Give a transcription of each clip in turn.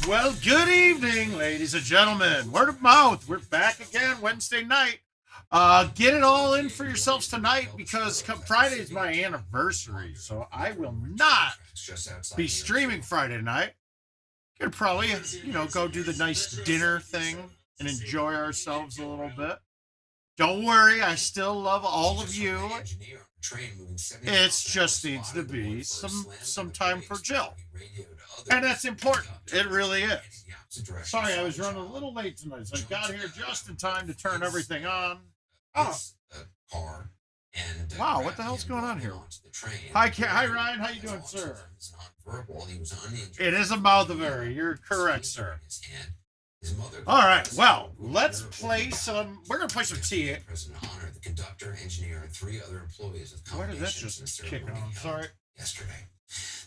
Well, good evening, ladies and gentlemen. Word of mouth. We're back again Wednesday night. Get it all in for yourselves tonight because Friday is my anniversary, so I will not be streaming Friday night. Gonna probably, go do the nice dinner thing and enjoy ourselves a little bit. Don't worry, I still love all of you. It just needs to be some time for Jill. And that's important. It really is. Sorry, I was running a little late tonight. So I got here just in time to turn everything on. Oh. Wow, what the hell's going on here? Hi, Ryan. How you doing, sir? It is a mouth of error. You're correct, sir. All right, well, let's play some. We're going to play some tea. Why did that just kick on? Sorry.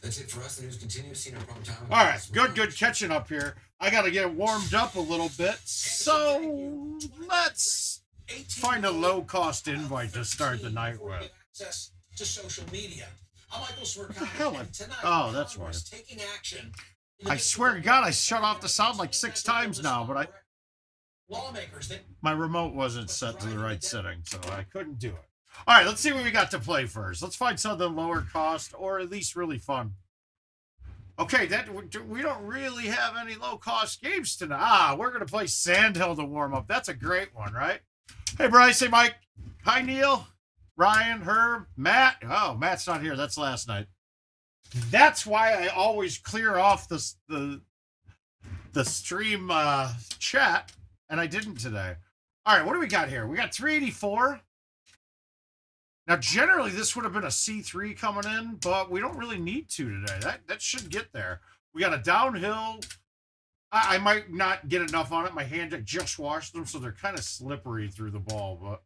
That's it for us. The news continues. All right, good catching up here. I got to get warmed up a little bit. So let's find a low-cost invite to start the night with. Access to social media. What the hell? Oh, that's right. I swear to God, I shut off the sound like 6 times now, but my remote wasn't set to the right setting, so I couldn't do it. All right, let's see what we got to play first. Let's find something lower cost or at least really fun. Okay, we don't really have any low-cost games tonight. We're going to play Sandhill to warm up. That's a great one, right? Hey, Bryce. Hey, Mike. Hi, Neil. Ryan, Herb, Matt. Oh, Matt's not here. That's last night. That's why I always clear off the stream chat, and I didn't today. All right, what do we got here? We got 384. Now, generally, this would have been a C3 coming in, but we don't really need to today. That should get there. We got a downhill. I might not get enough on it. My hand just washed them, so they're kind of slippery through the ball, but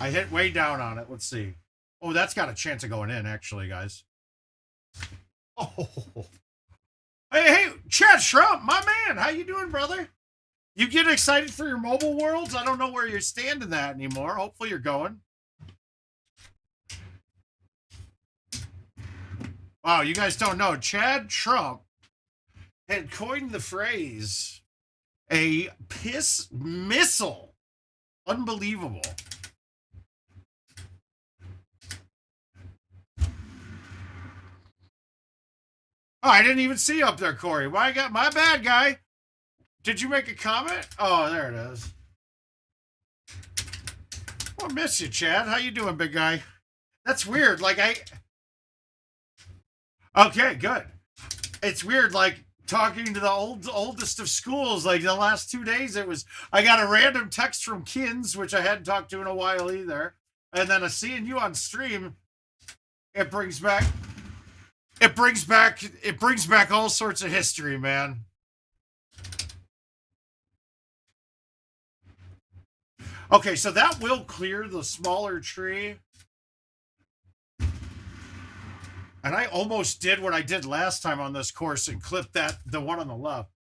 I hit way down on it. Let's see. Oh, that's got a chance of going in, actually, guys. Oh. Hey, Chad Trump, my man. How you doing, brother? You get excited for your mobile worlds? I don't know where you're standing that anymore. Hopefully you're going. Wow, you guys don't know. Chad Trump had coined the phrase, a piss missile. Unbelievable. Oh, I didn't even see you up there, Corey. My bad, guy. Did you make a comment? Oh, there it is. Well, I miss you, Chad. How you doing, big guy? That's weird. Okay, good. It's weird, talking to the oldest of schools. Like the last 2 days, I got a random text from Kins, which I hadn't talked to in a while either, and then seeing you on stream, it brings back all sorts of history, man. Okay, so that will clear the smaller tree. And I almost did what I did last time on this course and clipped the one on the left.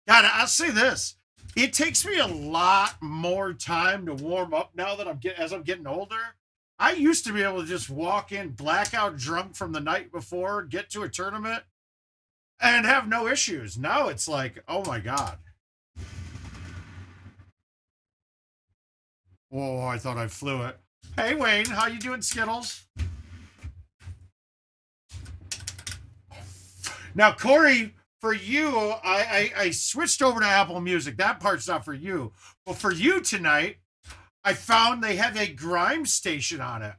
God, I'll say this. It takes me a lot more time to warm up now that as I'm getting older. I used to be able to just walk in blackout drunk from the night before, get to a tournament, and have no issues. Now it's like, oh my God. Whoa, I thought I flew it. Hey, Wayne, how you doing, Skittles? Now, Corey, for you, I switched over to Apple Music. That part's not for you. But for you tonight, I found they have a grime station on it.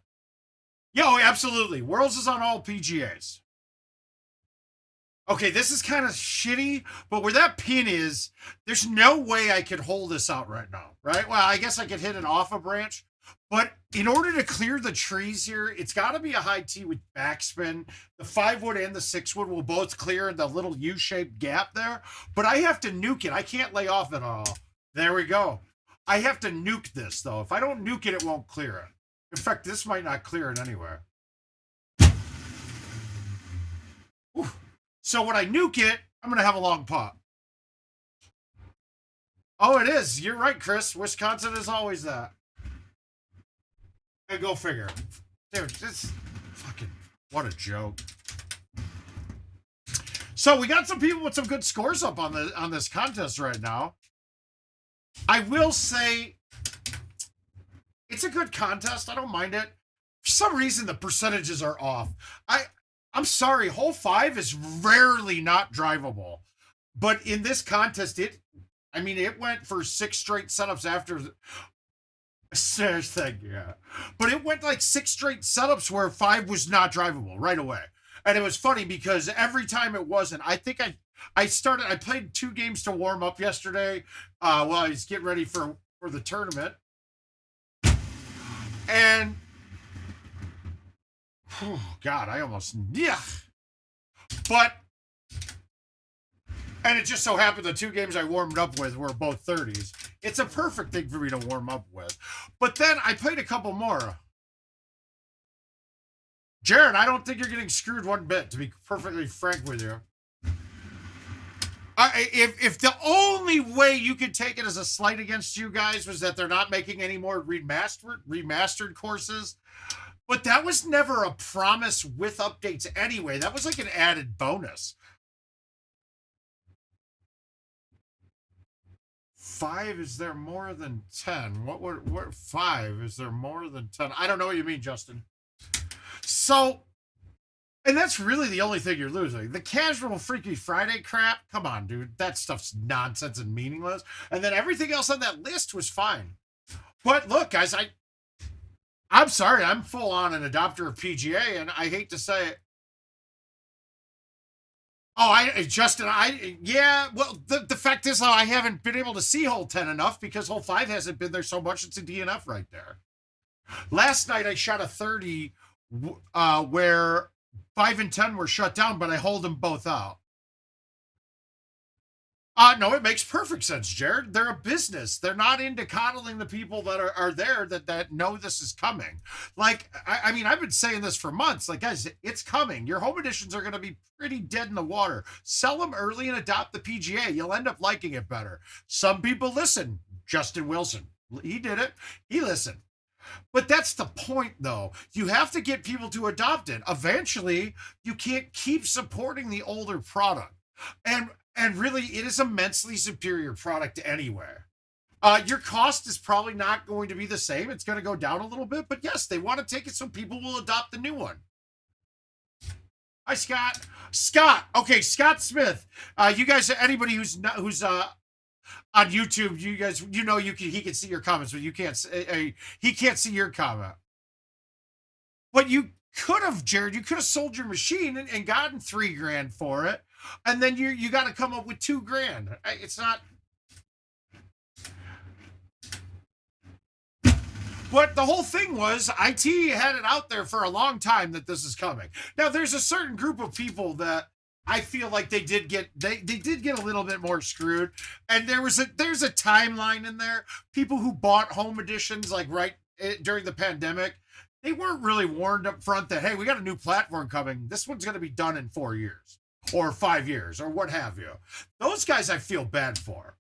Yo, absolutely. Worlds is on all PGAs. Okay, this is kind of shitty, but where that pin is, there's no way I could hold this out right now, right? Well, I guess I could hit it off a branch, but in order to clear the trees here, it's got to be a high tee with backspin. The 5-wood and the 6-wood will both clear the little U-shaped gap there, but I have to nuke it. I can't lay off at all. There we go. I have to nuke this, though. If I don't nuke it, it won't clear it. In fact, this might not clear it anywhere. Whew. So when I nuke it, I'm going to have a long putt. Oh, it is. You're right, Chris. Wisconsin is always that. Hey, go figure. Dude, this fucking, what a joke. So we got some people with some good scores up on this contest right now. I will say it's a good contest. I don't mind it. For some reason, the percentages are off. I'm sorry. Hole 5 is rarely not drivable, but in this contest, it went for 6 straight setups after. Yeah, but it went like 6 straight setups where 5 was not drivable right away. And it was funny because every time it wasn't, I think I played 2 games to warm up yesterday while I was getting ready for the tournament. And oh God, and it just so happened the 2 games I warmed up with were both 30s. It's a perfect thing for me to warm up with. But then I played a couple more. Jared, I don't think you're getting screwed one bit, to be perfectly frank with you. If the only way you could take it as a slight against you guys was that they're not making any more remastered courses, but that was never a promise with updates anyway. That was like an added bonus. 5, is there more than 10? What 5? Is there more than 10? I don't know what you mean, Justin. So, and that's really the only thing you're losing. The casual Freaky Friday crap, come on, dude. That stuff's nonsense and meaningless. And then everything else on that list was fine. But look, guys, I'm sorry. I'm full on an adopter of PGA, and I hate to say it. Oh, Justin, well, the fact is, though, I haven't been able to see hole 10 enough because hole 5 hasn't been there so much. It's a DNF right there. Last night, I shot a 30 where 5 and 10 were shut down, but I hold them both out. No, it makes perfect sense, Jared. They're a business. They're not into coddling the people that are there that know this is coming. Like, I mean, I've been saying this for months. Like, guys, it's coming. Your home editions are going to be pretty dead in the water. Sell them early and adopt the PGA. You'll end up liking it better. Some people listen. Justin Wilson, he did it. He listened. But that's the point, though. You have to get people to adopt it. Eventually, you can't keep supporting the older product. And really, it is immensely superior product anywhere. Your cost is probably not going to be the same. It's going to go down a little bit. But yes, they want to take it so people will adopt the new one. Hi, Scott. Scott. Okay, Scott Smith. You guys, anybody who's on YouTube, you guys, he can see your comments, but you can't. He can't see your comment. But you could have, Jared. You could have sold your machine and gotten $3,000 for it. And then you got to come up with $2,000. It's not. But the whole thing was IT had it out there for a long time that this is coming. Now there's a certain group of people that I feel like they did get a little bit more screwed. And there's a timeline in there. People who bought home editions like right during the pandemic, they weren't really warned up front that, hey, we got a new platform coming. This one's going to be done in 4 years. Or 5 years, or what have you. Those guys I feel bad for.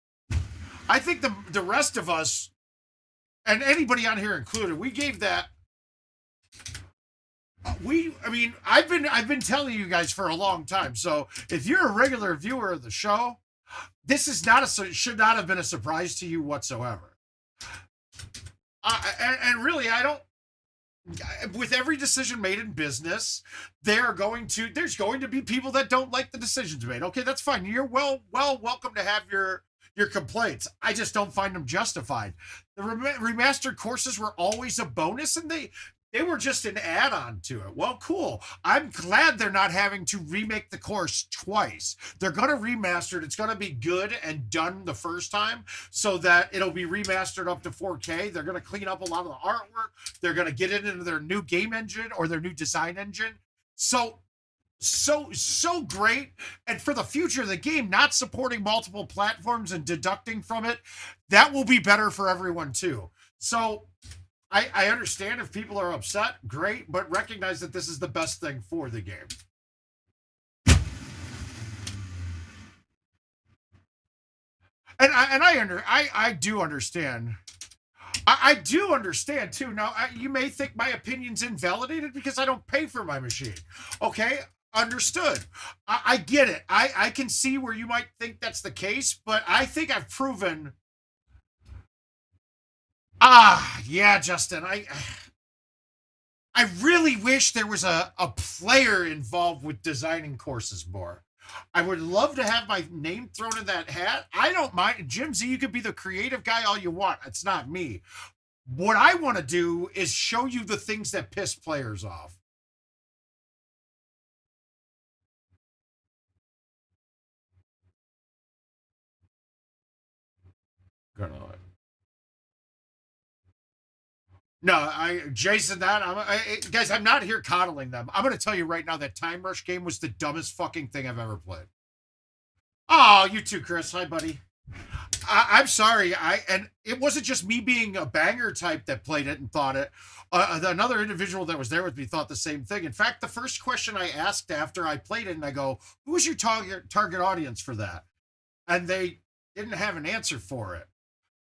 I think the rest of us, and anybody on here included, we gave that. I've been telling you guys for a long time. So if you're a regular viewer of the show, this is should not have been a surprise to you whatsoever. And really, I don't. With every decision made in business, there's going to be people that don't like the decisions made. Okay, that's fine. You're well welcome to have your complaints. I just don't find them justified. The remastered courses were always a bonus, and they were just an add-on to it. Well, cool. I'm glad they're not having to remake the course twice. They're going to remaster it. It's going to be good and done the first time so that it'll be remastered up to 4K. They're going to clean up a lot of the artwork. They're going to get it into their new game engine or their new design engine. So great. And for the future of the game, not supporting multiple platforms and deducting from it, that will be better for everyone too. So I understand if people are upset, great, but recognize that this is the best thing for the game. And I do understand. I do understand too. Now, you may think my opinion's invalidated because I don't pay for my machine. Okay, Understood. I get it. I can see where you might think that's the case, but I think I've proven. Yeah, Justin. I really wish there was a player involved with designing courses more. I would love to have my name thrown in that hat. I don't mind. Jim Z, you could be the creative guy all you want. It's not me. What I want to do is show you the things that piss players off. Gonna. No, Jason, guys, I'm not here coddling them. I'm going to tell you right now that Time Rush game was the dumbest fucking thing I've ever played. Oh, you too, Chris. Hi, buddy. I'm sorry. And it wasn't just me being a banger type that played it and thought it. Another individual that was there with me thought the same thing. In fact, the first question I asked after I played it, and I go, "Who was your target audience for that?" And they didn't have an answer for it.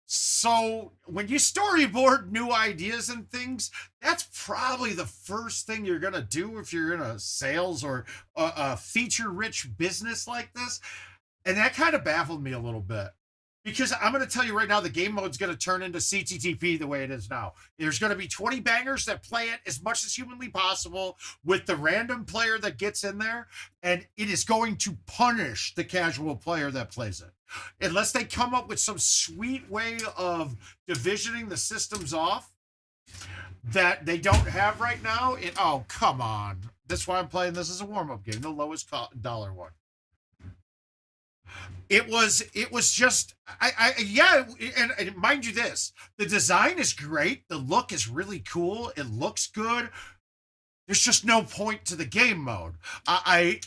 So when you storyboard new ideas and things, that's probably the first thing you're going to do if you're in a sales or a feature-rich business like this. And that kind of baffled me a little bit. Because I'm going to tell you right now, the game mode's going to turn into CTTP the way it is now. There's going to be 20 bangers that play it as much as humanly possible with the random player that gets in there, and it is going to punish the casual player that plays it. Unless they come up with some sweet way of divisioning the systems off that they don't have right now. Oh, come on. That's why I'm playing this as a warm-up game, the lowest dollar one. It was just yeah, and mind you this, the design is great, the look is really cool, it looks good. There's just no point to the game mode. I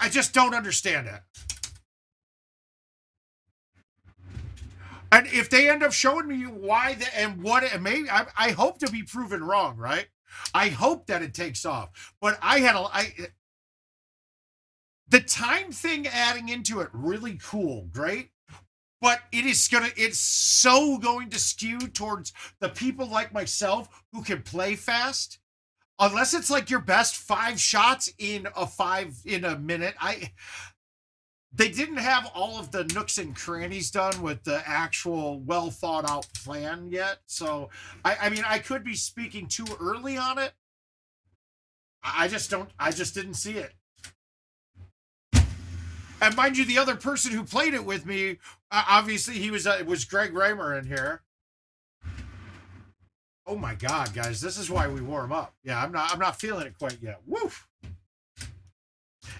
just don't understand it. And if they end up showing me why and what, and maybe I hope to be proven wrong, right? I hope that it takes off. But the time thing adding into it, really cool, great. But it's so going to skew towards the people like myself who can play fast. Unless it's like your best 5 shots in a minute. They didn't have all of the nooks and crannies done with the actual well thought out plan yet. So I mean, I could be speaking too early on it. I just didn't see it. And mind you, the other person who played it with me, obviously it was Greg Raymer in here. Oh my God, guys, this is why we warm up. Yeah, I'm not feeling it quite yet. Woof.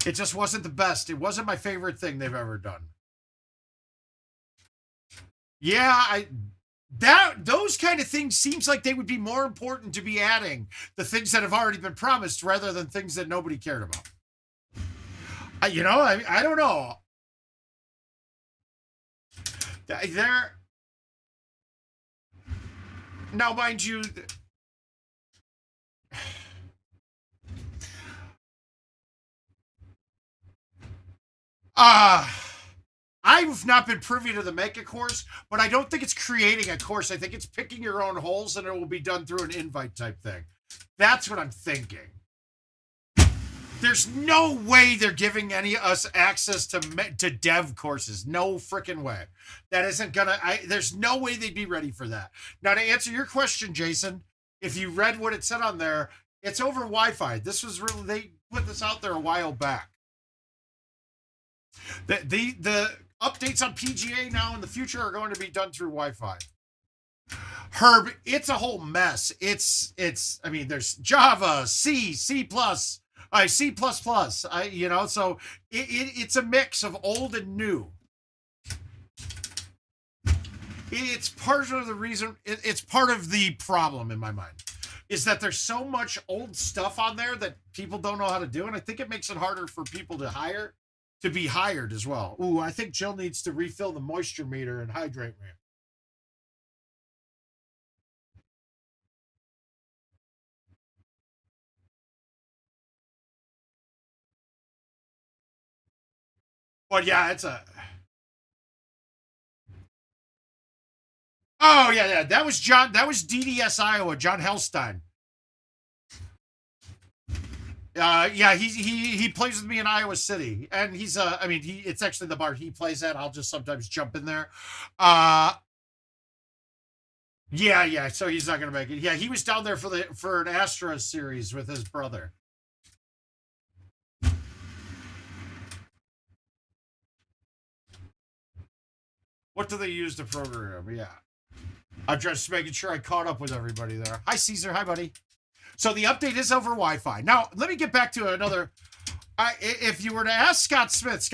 It just wasn't the best. It wasn't my favorite thing they've ever done. Yeah, those kind of things seems like they would be more important to be adding the things that have already been promised rather than things that nobody cared about. I don't know. Now, mind you, I've not been privy to the Mega course, but I don't think it's creating a course. I think it's picking your own holes, and it will be done through an invite type thing. That's what I'm thinking. There's no way they're giving any of us access to dev courses. No freaking way. That isn't gonna. There's no way they'd be ready for that. Now, to answer your question, Jason, if you read what it said on there, it's over Wi-Fi. This was really, they put this out there a while back. The updates on PGA now in the future are going to be done through Wi-Fi. Herb, it's a whole mess. I mean, there's Java, C++, C++. So it's a mix of old and new. It's part of the reason. It's part of the problem in my mind, is that there's so much old stuff on there that people don't know how to do, and I think it makes it harder for people to be hired as well. Ooh, I think Jill needs to refill the moisture meter and hydrate me. But yeah, it's a. Oh yeah. That was John. That was DDS Iowa. John Hellstein. Yeah, he plays with me in Iowa City, and he's I mean, it's actually the bar he plays at. I'll just sometimes jump in there. Yeah. So he's not gonna make it. Yeah, he was down there for an Astros series with his brother. What do they use to program? Yeah, I'm just making sure I caught up with everybody there. Hi, Caesar. Hi, buddy. So the update is over Wi-Fi. Now let me get back to another. If you were to ask Scott Smith's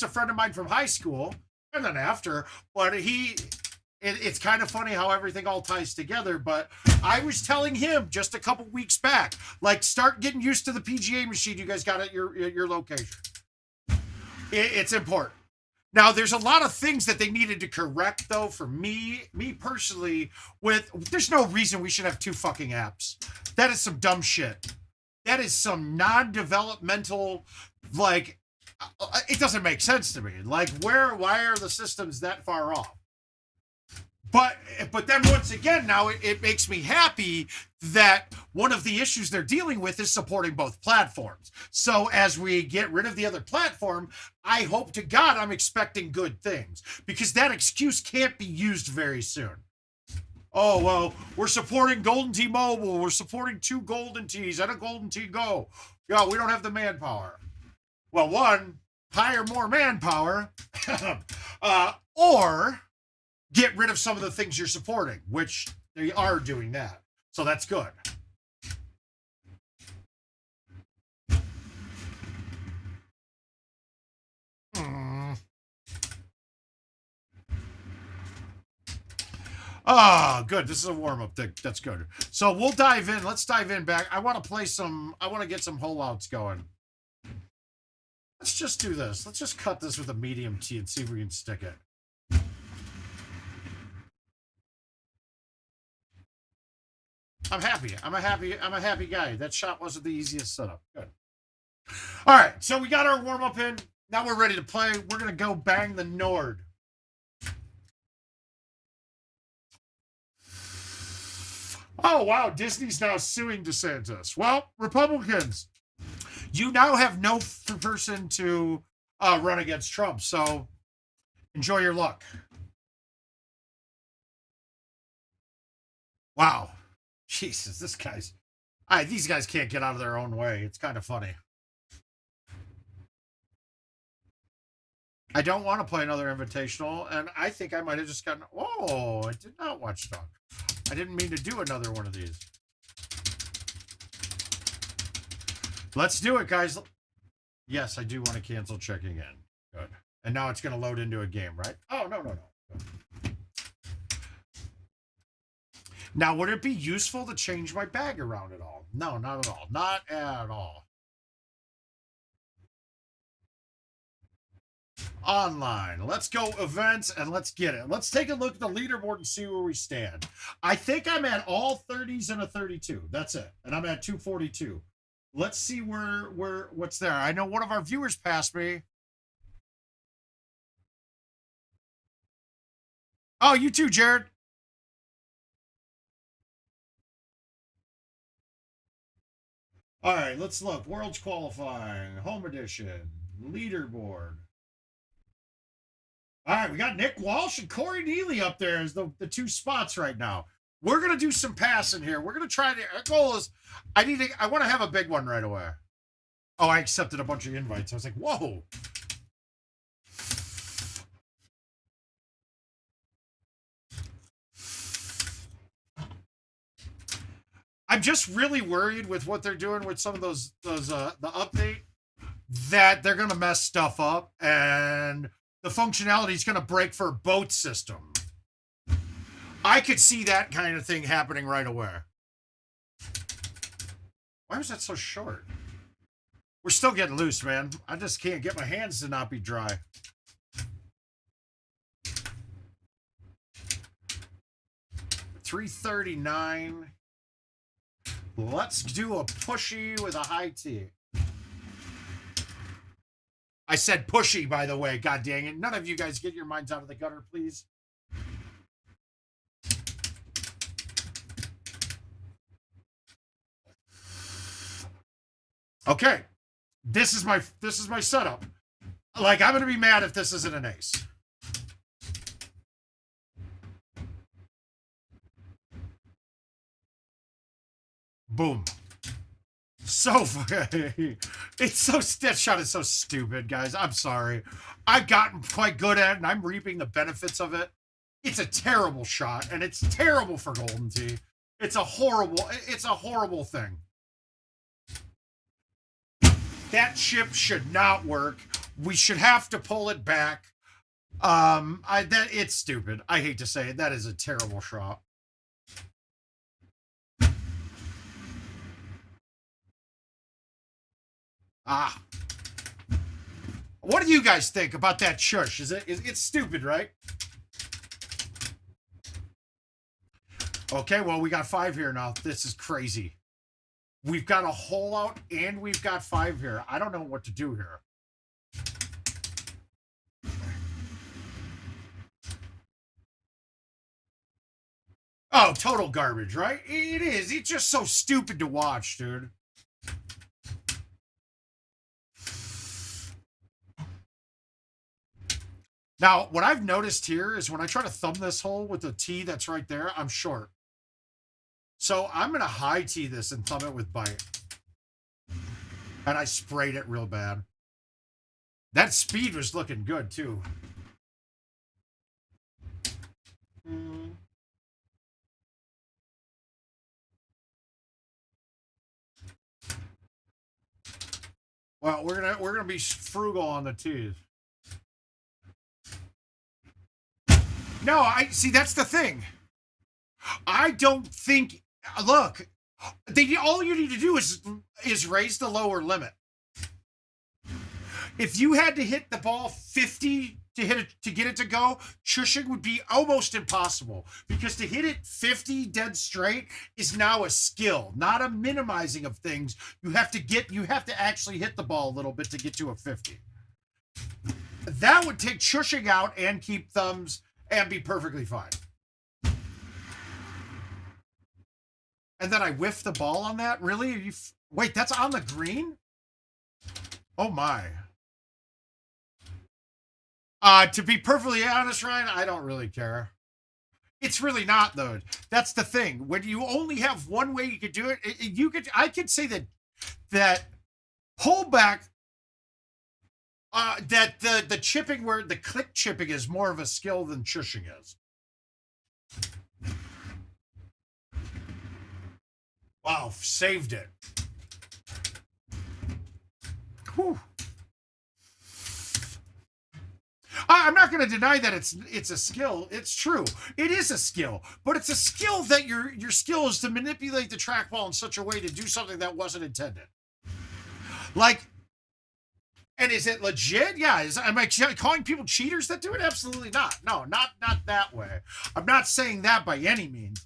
a friend of mine from high school, and then after, but it's kind of funny how everything all ties together. But I was telling him just a couple weeks back, like, start getting used to the PGA machine you guys got at your location. It's important. Now, there's a lot of things that they needed to correct, though, for me personally, there's no reason we should have 2 fucking apps. That is some dumb shit. That is some non-developmental, like, it doesn't make sense to me. Like, why are the systems that far off? But then once again, now it makes me happy that one of the issues they're dealing with is supporting both platforms. So as we get rid of the other platform, I hope to God I'm expecting good things, because that excuse can't be used very soon. Oh, well, we're supporting GoldenTee Mobile. We're supporting 2 GoldenTees and a GoldenTee Go. Yeah, we don't have the manpower. Well, one, hire more manpower, or get rid of some of the things you're supporting, which they are doing that. So that's good. Oh, good. This is a warm-up. That's good. So we'll dive in. Let's dive in back. I want to get some hole-outs going. Let's just do this. Let's just cut this with a medium T and see if we can stick it. I'm happy. I'm a happy guy. That shot wasn't the easiest setup. Good. All right, so we got our warm-up in. Now we're ready to play. We're gonna go bang the Nord. Oh wow, Disney's now suing DeSantis. Well, Republicans, you now have no person to run against Trump. So enjoy your luck. Wow. Jesus, these guys can't get out of their own way. It's kind of funny. I don't want to play another invitational, and I think I might have just gotten. Oh, I did not watch Dog. I didn't mean to do another one of these. Let's do it, guys. Yes, I do want to cancel checking in. Good. And now it's going to load into a game, right? Oh, no. Now, would it be useful to change my bag around at all? No, not at all. Not at all. Online. Let's go events and let's get it. Let's take a look at the leaderboard and see where we stand. I think I'm at all 30s and a 32. That's it. And I'm at 242. Let's see what's there. I know one of our viewers passed me. Oh, you too, Jared. All right, let's look. World's qualifying, home edition, leaderboard. All right, we got Nick Walsh and Corey Neely up there as the 2 spots right now. We're gonna do some passing here. We're gonna try to. Our goal is, I want to have a big one right away. Oh, I accepted a bunch of invites. I was like, whoa. I'm just really worried with what they're doing with some of the update, that they're gonna mess stuff up and the functionality is gonna break for a boat system. I could see that kind of thing happening right away. Why was that so short? We're still getting loose, man. I just can't get my hands to not be dry. $339. Let's do a pushy with a high T. I said pushy, by the way. God dang it. None of you guys get your minds out of the gutter, please. Okay, this is my setup. Like, I'm gonna be mad if this isn't an ace. Boom. So it's so that shot is so stupid, guys. I'm sorry. I've gotten quite good at it, and I'm reaping the benefits of it. It's a terrible shot, and it's terrible for Golden Tee. It's a horrible thing. That chip should not work. We should have to pull it back. It's stupid. I hate to say it. That is a terrible shot. What do you guys think about that shush? It's stupid, right? Okay, well, we got 5 here now. This is crazy. We've got a hole out and we've got 5 here. I don't know what to do here. Oh, total garbage, right? It is. It's just so stupid to watch, dude. Now, what I've noticed here is when I try to thumb this hole with the tee that's right there, I'm short. So I'm going to high tee this and thumb it with bite. And I sprayed it real bad. That speed was looking good, too. Well, we're gonna be frugal on the tees. No, I see. That's the thing. I don't think. Look, all you need to do is raise the lower limit. If you had to hit the ball 50 to get it to go, chushing would be almost impossible, because to hit it 50 dead straight is now a skill, not a minimizing of things. You have to actually hit the ball a little bit to get to a 50. That would take chushing out and keep thumbs and be perfectly fine. And then I whiffed the ball on that? Really? Wait, that's on the green? Oh my. To be perfectly honest, Ryan, I don't really care. It's really not, though. That's the thing. When you only have one way you could do it, I could say that pullback, that the chipping, where the click chipping is more of a skill than chushing is. Wow, saved it. Whew. I'm not going to deny that it's a skill. It's true. It is a skill, but it's a skill that your skill is to manipulate the trackball in such a way to do something that wasn't intended. Like, and is it legit? Yeah. Am I calling people cheaters that do it? Absolutely not. No, not that way. I'm not saying that by any means.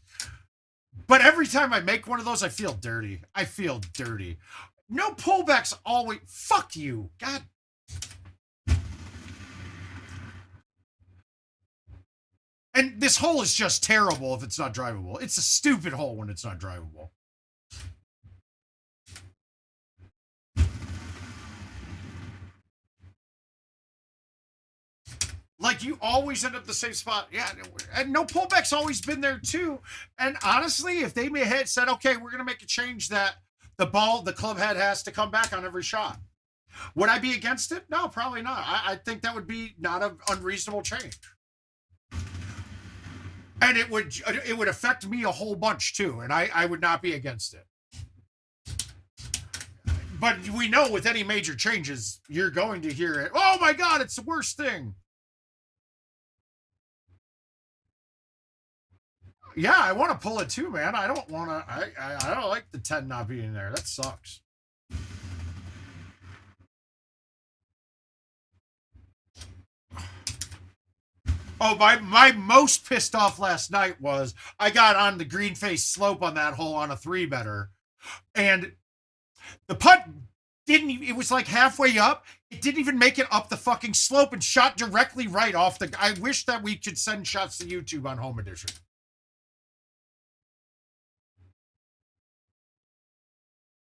But every time I make one of those, I feel dirty. I feel dirty. No pullbacks always. Fuck you. God. And this hole is just terrible if it's not drivable. It's a stupid hole when it's not drivable. Like, you always end up the same spot. Yeah, and no pullback's always been there too. And honestly, if they had said, okay, we're going to make a change that the club head has to come back on every shot, would I be against it? No, probably not. I think that would be not an unreasonable change. And it would affect me a whole bunch too, and I would not be against it. But we know with any major changes, you're going to hear it. Oh my God, it's the worst thing. Yeah, I want to pull it too, man. I don't want to. I don't like the 10 not being there. That sucks. Oh, my most pissed off last night was I got on the green face slope on that hole on a 3-better, and the putt didn't even, it was like halfway up. It didn't even make it up the fucking slope and shot directly right off the. I wish that we could send shots to YouTube on Home Edition.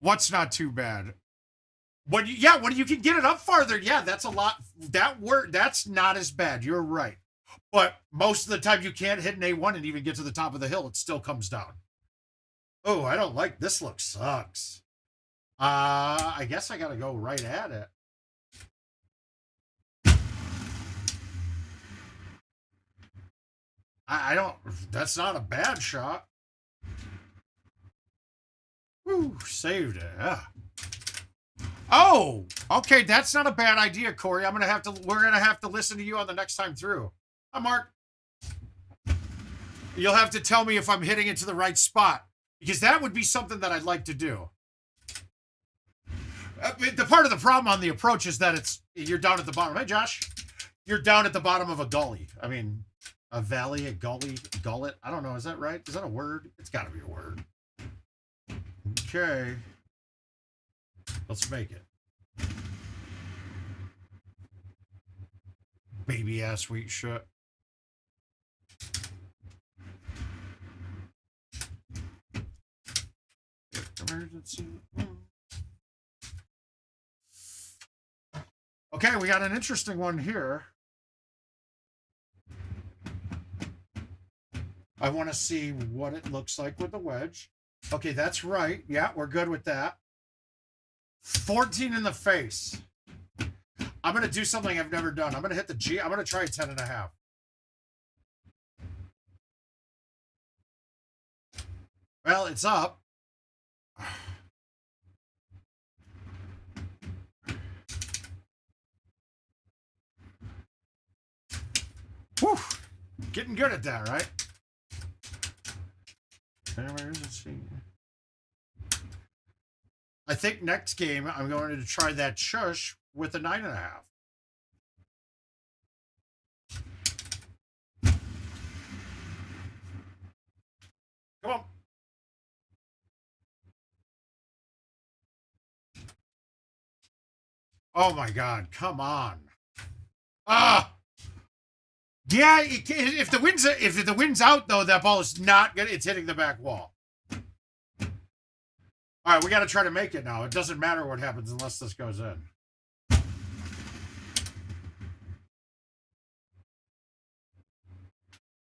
What's not too bad? when you can get it up farther, yeah, that's a lot. That's not as bad. You're right. But most of the time you can't hit an A1 and even get to the top of the hill. It still comes down. Oh, I don't like this. Look sucks. I guess I got to go right at it. I don't, that's not a bad shot. Woo, saved it. Yeah. Oh, okay. That's not a bad idea, Corey. we're going to have to listen to you on the next time through. Hi, Mark. You'll have to tell me if I'm hitting it to the right spot, because that would be something that I'd like to do. The part of the problem on the approach is that you're down at the bottom. Hey, Josh. You're down at the bottom of a gully. I mean, a valley, a gully, gullet. I don't know. Is that right? Is that a word? It's got to be a word. Okay. Let's make it. Baby ass sweet shit. Emergency. Okay, we got an interesting one here. I want to see what it looks like with the wedge. Okay, that's right. Yeah, we're good with that. 14 in the face. I'm going to do something I've never done. I'm going to hit the G. I'm going to try a 10.5. Well, it's up. Whew. Getting good at that, right? I think next game I'm going to try that shush with a 9.5. Come on. Oh my God! Come on. Ah. Yeah, if the wind's out though, that ball is not good. It's hitting the back wall. All right, we got to try to make it now. It doesn't matter what happens unless this goes in.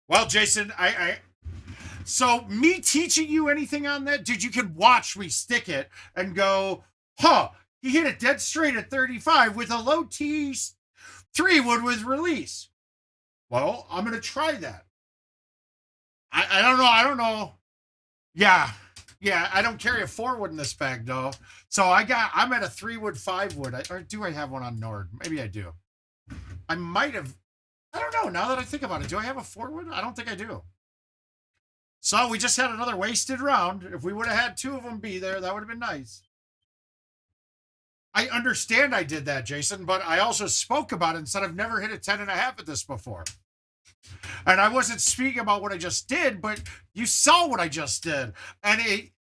Well, Jason, so me teaching you anything on that, dude, you can watch me stick it and go, huh, he hit it dead straight at 35 with a low T3 wood with release. Well, I'm going to try that. I don't know. I don't know. Yeah. Yeah, I don't carry a 4-wood in this bag, though. So I'm at a 3-wood, 5-wood. Or do I have one on Nord? Maybe I do. I might have. I don't know. Now that I think about it, do I have a 4-wood? I don't think I do. So we just had another wasted round. If we would have had 2 of them be there, that would have been nice. I understand I did that, Jason, but I also spoke about it and said I've never hit a 10.5 at this before. And I wasn't speaking about what I just did, but you saw what I just did. And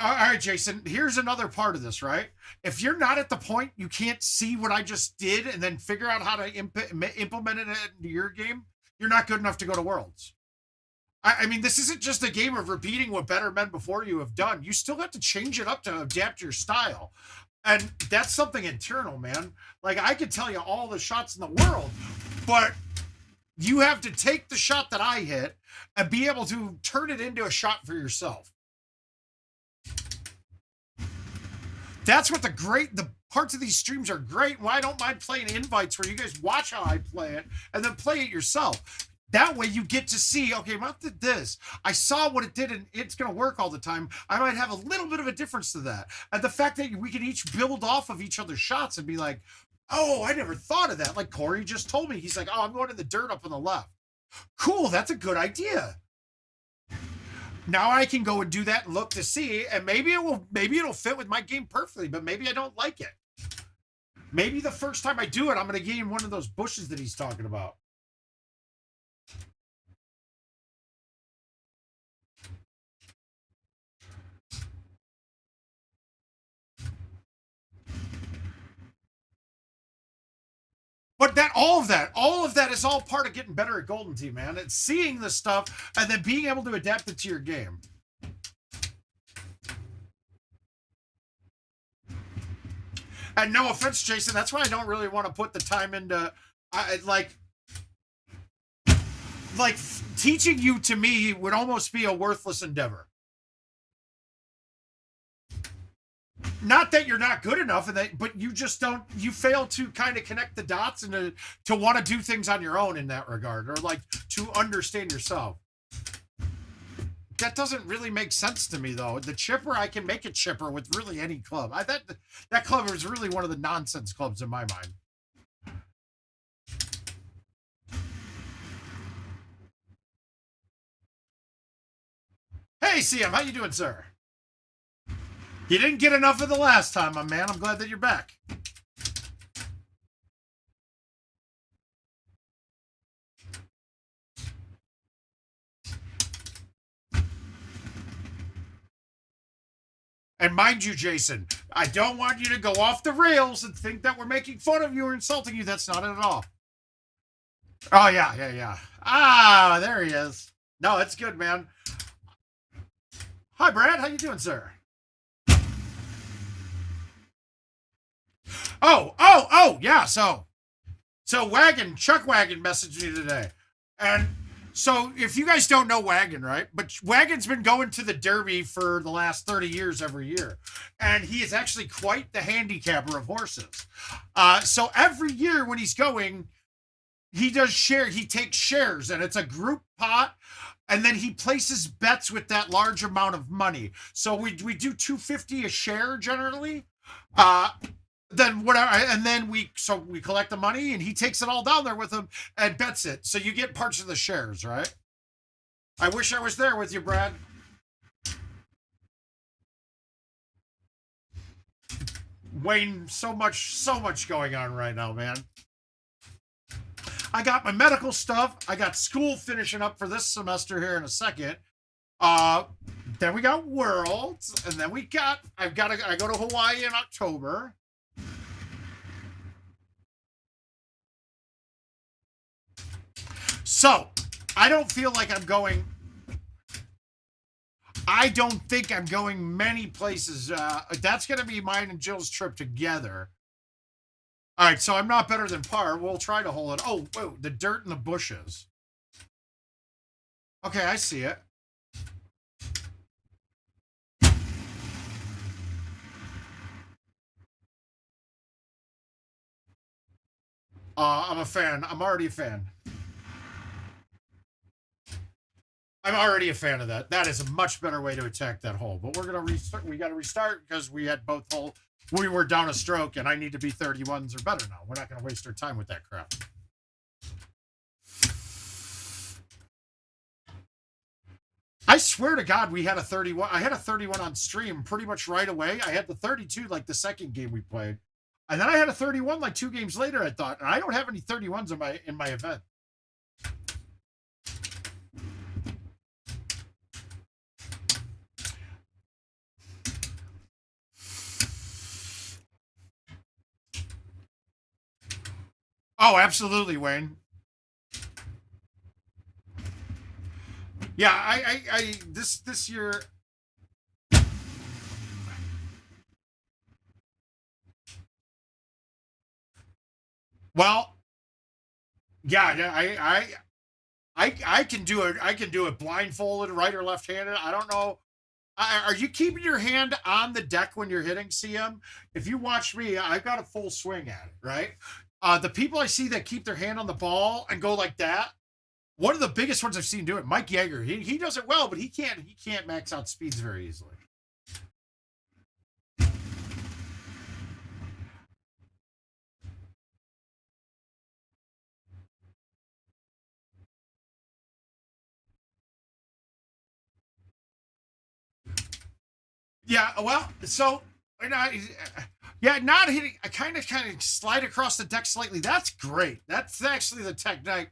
all right, Jason, here's another part of this, right? If you're not at the point you can't see what I just did and then figure out how to implement it into your game, you're not good enough to go to Worlds. I mean, this isn't just a game of repeating what better men before you have done. You still have to change it up to adapt your style. And that's something internal, man. Like, I could tell you all the shots in the world, but you have to take the shot that I hit and be able to turn it into a shot for yourself. That's what the parts of these streams are great. Well, I don't mind playing invites where you guys watch how I play it and then play it yourself. That way you get to see, okay, Marc did this. I saw what it did and it's going to work all the time. I might have a little bit of a difference to that. And the fact that we can each build off of each other's shots and be like, oh, I never thought of that. Like Corey just told me. He's like, oh, I'm going in the dirt up on the left. Cool, that's a good idea. Now I can go and do that and look to see, and maybe it'll fit with my game perfectly, but maybe I don't like it. Maybe the first time I do it, I'm going to gain one of those bushes that he's talking about. But all of that is all part of getting better at Golden Tee, man. It's seeing this stuff and then being able to adapt it to your game. And no offense, Jason, that's why I don't really want to put the time into, like teaching you to me would almost be a worthless endeavor. Not that you're not good enough, but you just don't. You fail to kind of connect the dots and to want to do things on your own in that regard, or like to understand yourself. That doesn't really make sense to me, though. The chipper, I can make a chipper with really any club. That club is really one of the nonsense clubs in my mind. Hey, CM, how you doing, sir? You didn't get enough of the last time, my man. I'm glad that you're back. And mind you, Jason, I don't want you to go off the rails and think that we're making fun of you or insulting you. That's not it at all. Oh, yeah. Ah, there he is. No, it's good, man. Hi, Brad. How you doing, sir? Oh, yeah. So Chuck Wagon messaged me today. And so if you guys don't know Wagon, right? But Wagon's been going to the Derby for the last 30 years every year. And he is actually quite the handicapper of horses. So every year when he's going, he takes shares, and it's a group pot. And then he places bets with that large amount of money. So we do $250 a share generally. Then whatever, and then we collect the money, and he takes it all down there with him and bets it. So you get parts of the shares, right? I wish I was there with you, Brad. Wayne, so much going on right now, man. I got my medical stuff. I got school finishing up for this semester here in a second. Then we got Worlds, and then I go to Hawaii in October. So, I don't feel like I'm going. I don't think I'm going many places. That's going to be mine and Jill's trip together. All right, so I'm not better than par. We'll try to hold it. Oh, whoa, the dirt in the bushes. Okay, I see it. I'm a fan. I'm already a fan. I'm already a fan of that. That is a much better way to attack that hole. But we're going to restart. We got to restart because we had both holes. We were down a stroke, and I need to be 31s or better now. We're not going to waste our time with that crap. I swear to God, we had a 31. I had a 31 on stream pretty much right away. I had the 32 like the second game we played. And then I had a 31 like 2 games later, I thought. And I don't have any 31s in my event. Oh, absolutely, Wayne. Yeah, I this year. Well, yeah, I can do it. I can do it blindfolded, right or left-handed. I don't know. Are you keeping your hand on the deck when you're hitting, CM? If you watch me, I've got a full swing at it, right? The people I see that keep their hand on the ball and go like that, one of the biggest ones I've seen do it, Mike Yeager. He does it well, but he can't max out speeds very easily. Yeah, well, so not hitting. I kind of slide across the deck slightly. That's great. That's actually the technique.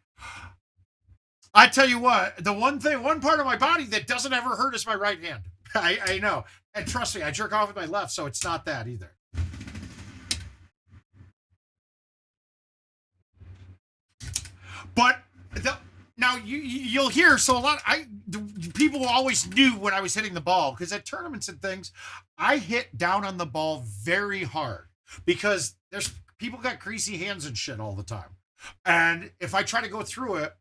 I tell you what, one part of my body that doesn't ever hurt is my right hand. I know, and trust me, I jerk off with my left, so it's not that either. But now you'll hear, so a lot. People always knew when I was hitting the ball because at tournaments and things, I hit down on the ball very hard. because there's people got greasy hands and shit all the time. And if I try to go through it,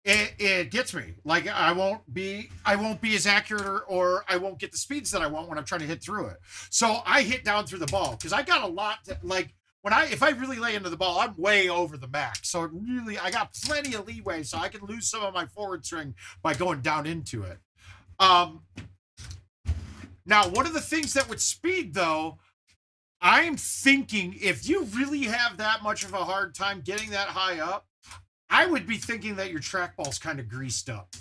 it gets me. Like I won't be as accurate or I won't get the speeds that I want when I'm trying to hit through it. So I hit down through the ball because I got a lot that, like if I really lay into the ball, I'm way over the max. So I got plenty of leeway, so I can lose some of my forward swing by going down into it. Now, one of the things that with speed, though, I'm thinking if you really have that much of a hard time getting that high up, I would be thinking that your trackball's kind of greased up.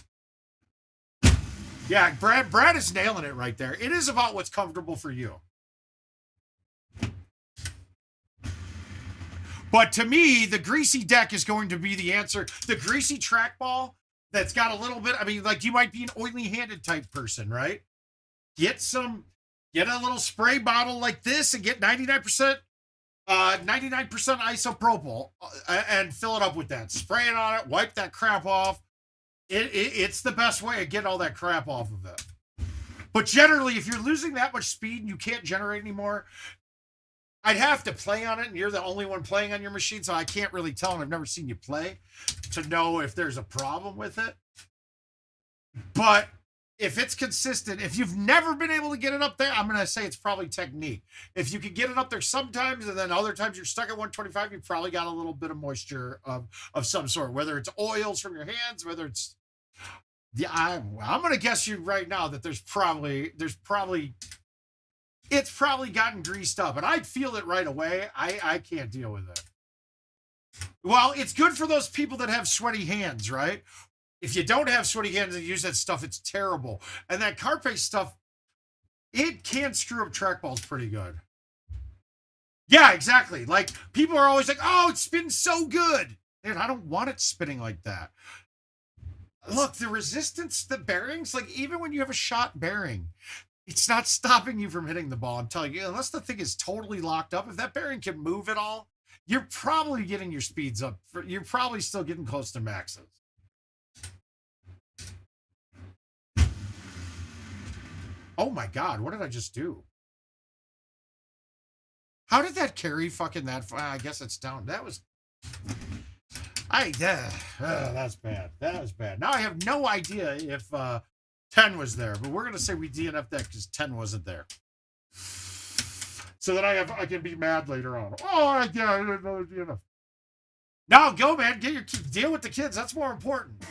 Yeah, Brad is nailing it right there. It is about what's comfortable for you. But to me, the greasy deck is going to be the answer. The greasy trackball that's got a little bit, I mean, like you might be an oily-handed type person, right? Get a little spray bottle like this and get 99% isopropyl and fill it up with that. Spray it on it, wipe that crap off. It's the best way of getting all that crap off of it. But generally, if you're losing that much speed and you can't generate anymore, I'd have to play on it, and you're the only one playing on your machine, so I can't really tell, and I've never seen you play to know if there's a problem with it. But if it's consistent, if you've never been able to get it up there, I'm going to say it's probably technique. If you can get it up there sometimes, and then other times you're stuck at 125, you probably got a little bit of moisture of some sort, whether it's oils from your hands, whether it's... Yeah, I'm going to guess you right now that it's probably gotten greased up, and I'd feel it right away. I can't deal with it. Well, it's good for those people that have sweaty hands, right? If you don't have sweaty hands and use that stuff, it's terrible. And that Carpe stuff, it can screw up trackballs pretty good. Yeah, exactly. Like, people are always like, oh, it spins so good. Dude, I don't want it spinning like that. Look, the resistance, the bearings, like, even when you have a shot bearing, it's not stopping you from hitting the ball. I'm telling you, unless the thing is totally locked up, if that bearing can move at all, you're probably getting your speeds up. You're probably still getting close to maxes. Oh my God, what did I just do? How did that carry fucking that? I guess it's down. That was... that's bad. That was bad. Now I have no idea if 10 was there, but we're gonna say we DNF that because 10 wasn't there, so that I can be mad later on. Oh yeah, I didn't know DNF. No, go man, get your deal with the kids. That's more important.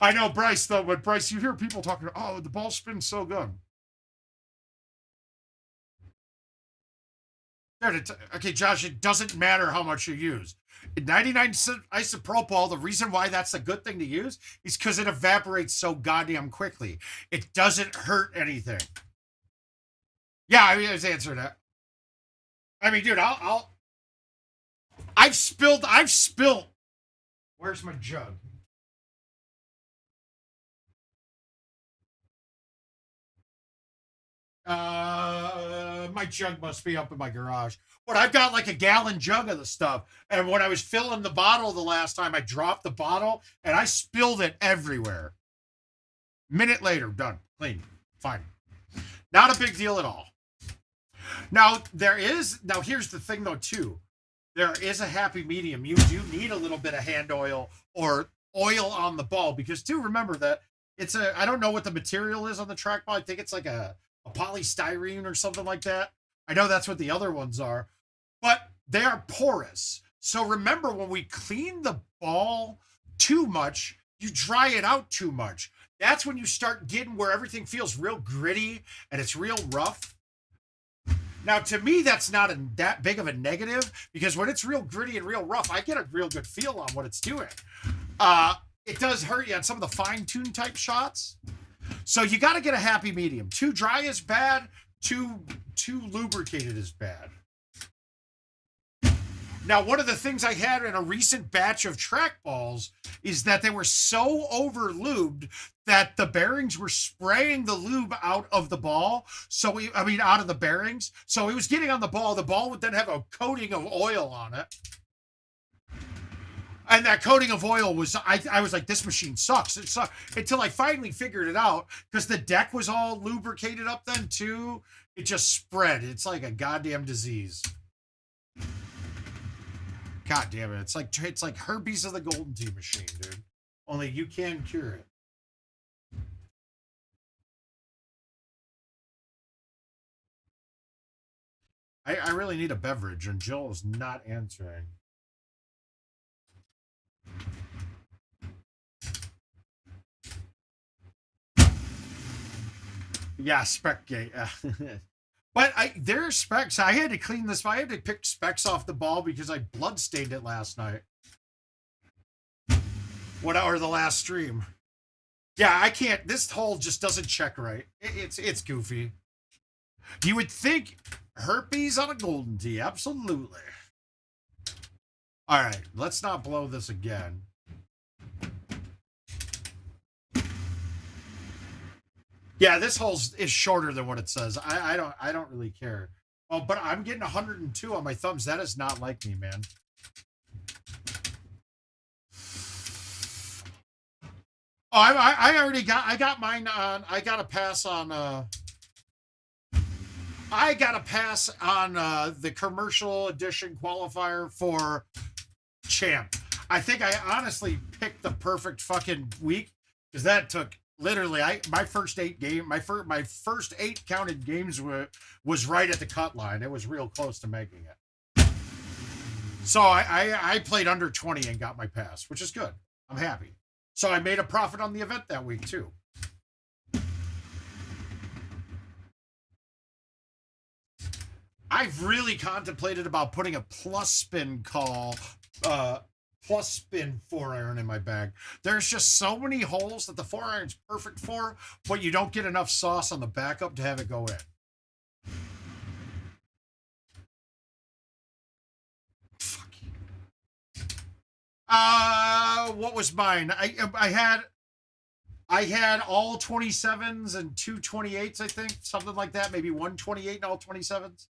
I know Bryce though, but Bryce, you hear people talking. Oh, the ball spins so good. Okay, Josh, it doesn't matter how much you use. 99 isopropyl, the reason why that's a good thing to use is because it evaporates so goddamn quickly. It doesn't hurt anything. Yeah, I mean, I was answering that. I mean, dude, I've spilled. Where's my jug? My jug must be up in my garage. But I've got like a gallon jug of the stuff. And when I was filling the bottle the last time, I dropped the bottle and I spilled it everywhere. Minute later, done. Clean. Fine. Not a big deal at all. Now, here's the thing though, too. There is a happy medium. You do need a little bit of hand oil or oil on the ball because, do remember that I don't know what the material is on the trackball. I think it's like a polystyrene or something like that. I know that's what the other ones are, but they are porous. So remember, when we clean the ball too much, you dry it out too much. That's when you start getting where everything feels real gritty and it's real rough. Now, to me, that's not that big of a negative because when it's real gritty and real rough, I get a real good feel on what it's doing. It does hurt you on some of the fine-tuned type shots. So you got to get a happy medium. Too dry is bad. Too lubricated is bad. Now, one of the things I had in a recent batch of trackballs is that they were so over-lubed that the bearings were spraying the lube out of the ball. Out of the bearings. So it was getting on the ball. The ball would then have a coating of oil on it. And that coating of oil was, I was like, this machine sucks. It sucks. Until I finally figured it out, because the deck was all lubricated up then too. It just spread. It's like a goddamn disease. God damn it. It's like herpes of the Golden Tee machine, dude. Only you can cure it. I really need a beverage, and Jill is not answering. Yeah, spec gate. But there are specs. I had to clean this. I had to pick specs off the ball because I bloodstained it last night. Or the last stream. Yeah, I can't. This hole just doesn't check right. It's goofy. You would think herpes on a Golden Tee. Absolutely. All right, let's not blow this again. Yeah, this hole is shorter than what it says. I don't really care. Oh, but I'm getting 102 on my thumbs. That is not like me, man. Oh, I already got mine on. I got a pass on the commercial edition qualifier for champ. I think I honestly picked the perfect fucking week because that took literally my first 8 counted games was right at the cut line. It was real close to making it. So I played under 20 and got my pass, which is good. I'm happy. So I made a profit on the event that week too. I've really contemplated about putting a plus spin 4-iron in my bag. There's just so many holes that the 4-iron's perfect for, but you don't get enough sauce on the backup to have it go in. Fuck you. What was mine? I had all 27s and 2 28s, I think, something like that. Maybe 1 28 and all 27s.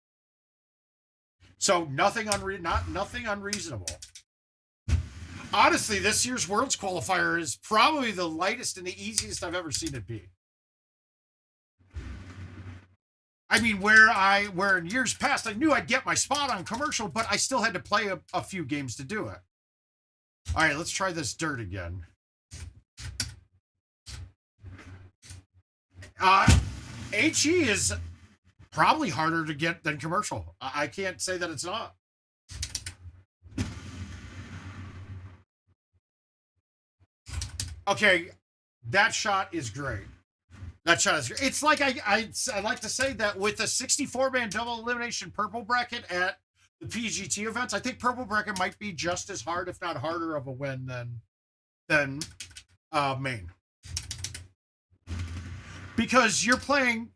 So nothing unreasonable. Honestly, this year's Worlds Qualifier is probably the lightest and the easiest I've ever seen it be. I mean, where in years past I knew I'd get my spot on commercial, but I still had to play a few games to do it. All right, let's try this dirt again. HE is probably harder to get than commercial. I can't say that it's not. Okay, that shot is great. That shot is great. It's like I like to say that with a 64-man double elimination purple bracket at the PGT events, I think purple bracket might be just as hard, if not harder, of a win than main. Because you're playing,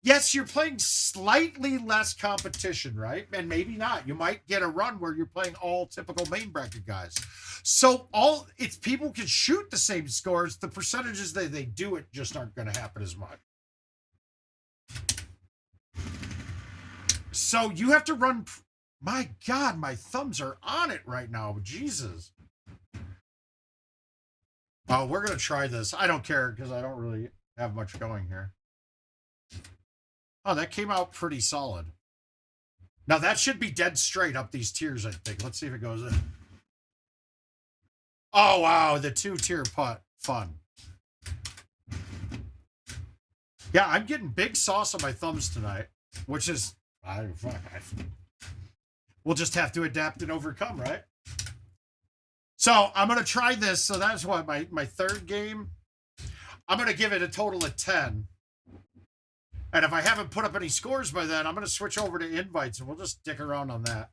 yes, you're playing slightly less competition, right? And maybe not. You might get a run where you're playing all typical main bracket guys. So it's people can shoot the same scores. The percentages that they do it just aren't going to happen as much. So you have to run. My God, my thumbs are on it right now. Jesus. We're going to try this. I don't care because I don't really have much going here. Oh, that came out pretty solid. Now that should be dead straight up these tiers, I think. Let's see if it goes in. Oh, wow. The 2-tier putt. Fun. Yeah, I'm getting big sauce on my thumbs tonight, which is... we'll just have to adapt and overcome, right? So I'm going to try this. So that's what, my third game. I'm going to give it a total of 10. And if I haven't put up any scores by then, I'm going to switch over to invites and we'll just stick around on that.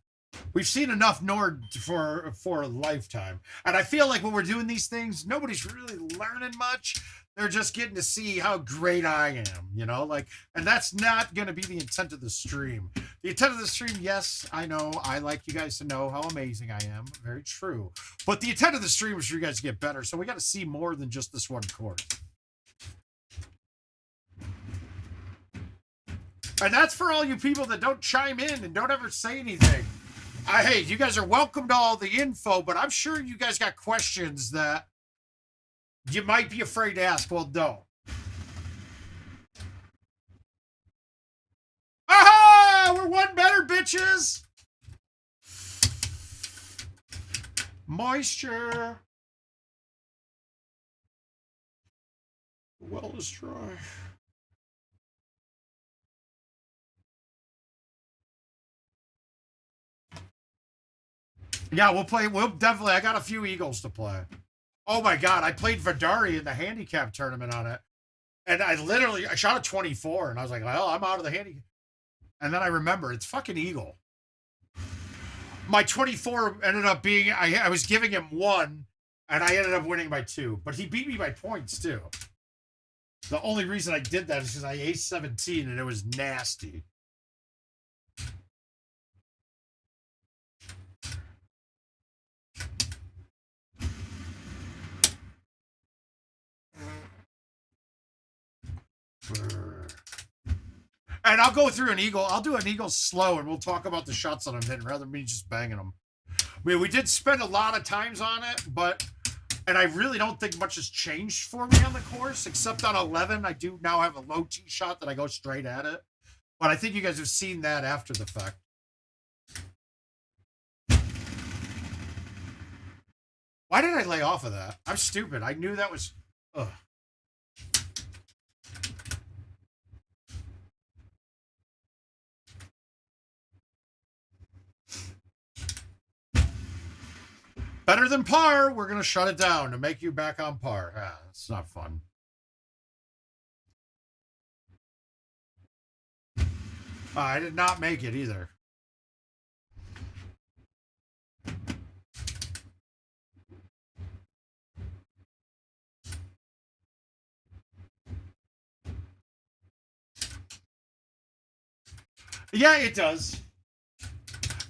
We've seen enough Nord for a lifetime. And I feel like when we're doing these things, nobody's really learning much. They're just getting to see how great I am, you know, like, and that's not going to be the intent of the stream. The intent of the stream, yes, I know. I like you guys to know how amazing I am. Very true. But the intent of the stream is for you guys to get better. So we got to see more than just this one course. And that's for all you people that don't chime in and don't ever say anything. Hey, you guys are welcome to all the info, but I'm sure you guys got questions that you might be afraid to ask. Well, don't. Aha! We're one better, bitches! Moisture. The well is dry. Yeah, we'll play. We'll definitely. I got a few Eagles to play. Oh my God, I played Vidari in the handicap tournament on it. And I shot a 24 and I was like, well, I'm out of the handicap. And then I remember it's fucking Eagle. My 24 ended up being, I was giving him 1 and I ended up winning by 2, but he beat me by points too. The only reason I did that is because I aced 17 and it was nasty. And I'll go through an Eagle. I'll do an Eagle slow and we'll talk about the shots that I'm hitting rather than me just banging them. I mean, we did spend a lot of times on it, and I really don't think much has changed for me on the course, except on 11. I do now have a low tee shot that I go straight at it. But I think you guys have seen that after the fact. Why did I lay off of that? I'm stupid. I knew that was... Ugh. Better than par. We're going to shut it down to make you back on par. Ah, it's not fun. I did not make it either. Yeah, it does.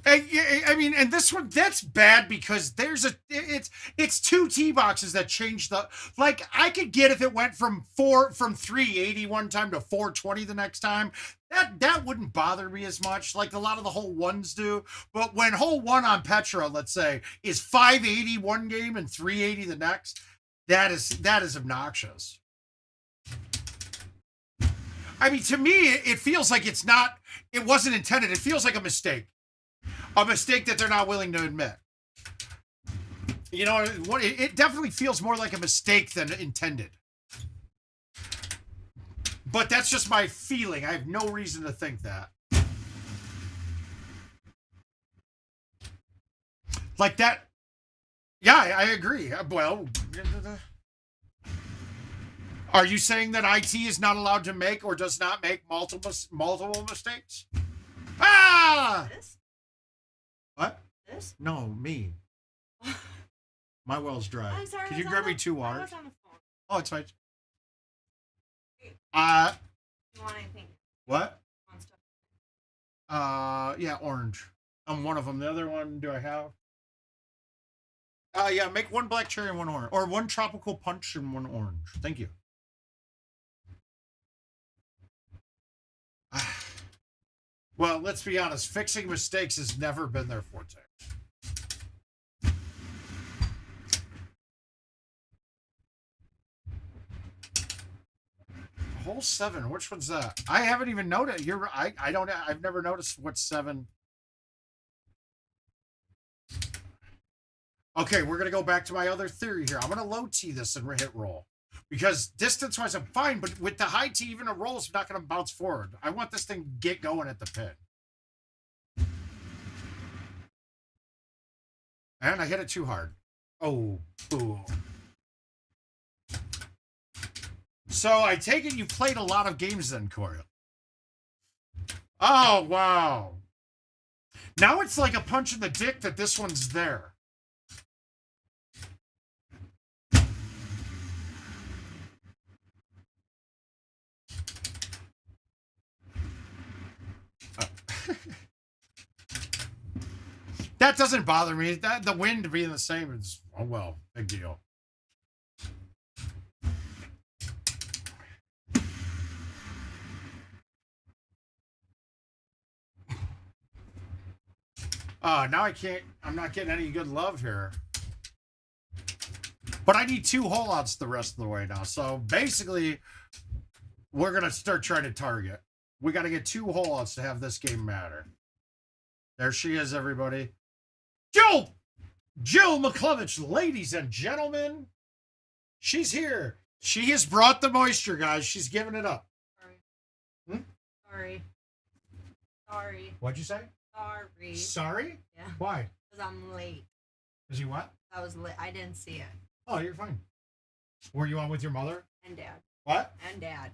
I mean, and this one, that's bad because it's 2 tee boxes that change the, like, I could get if it went from 380 one time to 420 the next time. That wouldn't bother me as much, like a lot of the hole ones do. But when hole 1 on Petra, let's say, is 580 one game and 380 the next, that is obnoxious. I mean, to me, it feels like it wasn't intended. It feels like a mistake. A mistake that they're not willing to admit. You know, it definitely feels more like a mistake than intended. But that's just my feeling. I have no reason to think that. Like that. Yeah, I agree. Well, are you saying that IT is not allowed to make or does not make multiple mistakes? Ah! This? What? This? No, me. My well's dry. I'm sorry. Can you grab me 2 waters? I was on the phone. Oh, it's fine. You want anything? What? Yeah, orange. I'm one of them. The other one, do I have? Yeah, make 1 black cherry and 1 orange, or 1 tropical punch and 1 orange. Thank you. Well, let's be honest. Fixing mistakes has never been their forte. Hole 7. Which one's that? I haven't even noticed. You're right. I've never noticed what's 7. Okay, we're gonna go back to my other theory here. I'm gonna low tee this and hit roll. Because distance-wise, I'm fine, but with the high tee, even a roll is not going to bounce forward. I want this thing to get going at the pin. And I hit it too hard. Oh, boo. So I take it you played a lot of games then, Corey. Oh, wow. Now it's like a punch in the dick that this one's there. That doesn't bother me. The wind being the same is, oh well, big deal. Now I can't. I'm not getting any good love here. But I need 2 hole-outs the rest of the way now. So basically, we're going to start trying to target. We got to get 2 hole-outs to have this game matter. There she is, everybody. Jill Muklewicz, ladies and gentlemen. She's here. She has brought the moisture, guys. She's giving it up. Sorry. Sorry. What'd you say? Sorry. Sorry? Yeah. Why? Because I'm late. Is you what? I was late. I didn't see it. Oh, you're fine. Were you on with your mother? And Dad. What? And Dad.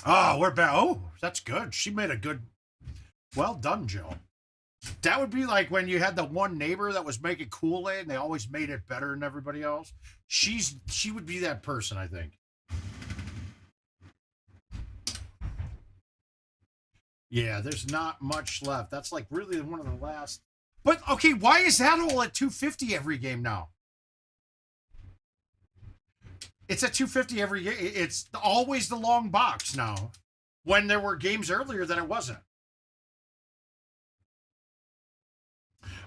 Oh, we're back. Oh, that's good. She made a good... Well done, Jill. That would be like when you had the one neighbor that was making Kool-Aid and they always made it better than everybody else. She would be that person, I think. Yeah, there's not much left. That's like really one of the last... But, okay, why is that all at 250 every game now? It's at 250 every game. It's always the long box now. When there were games earlier that it wasn't.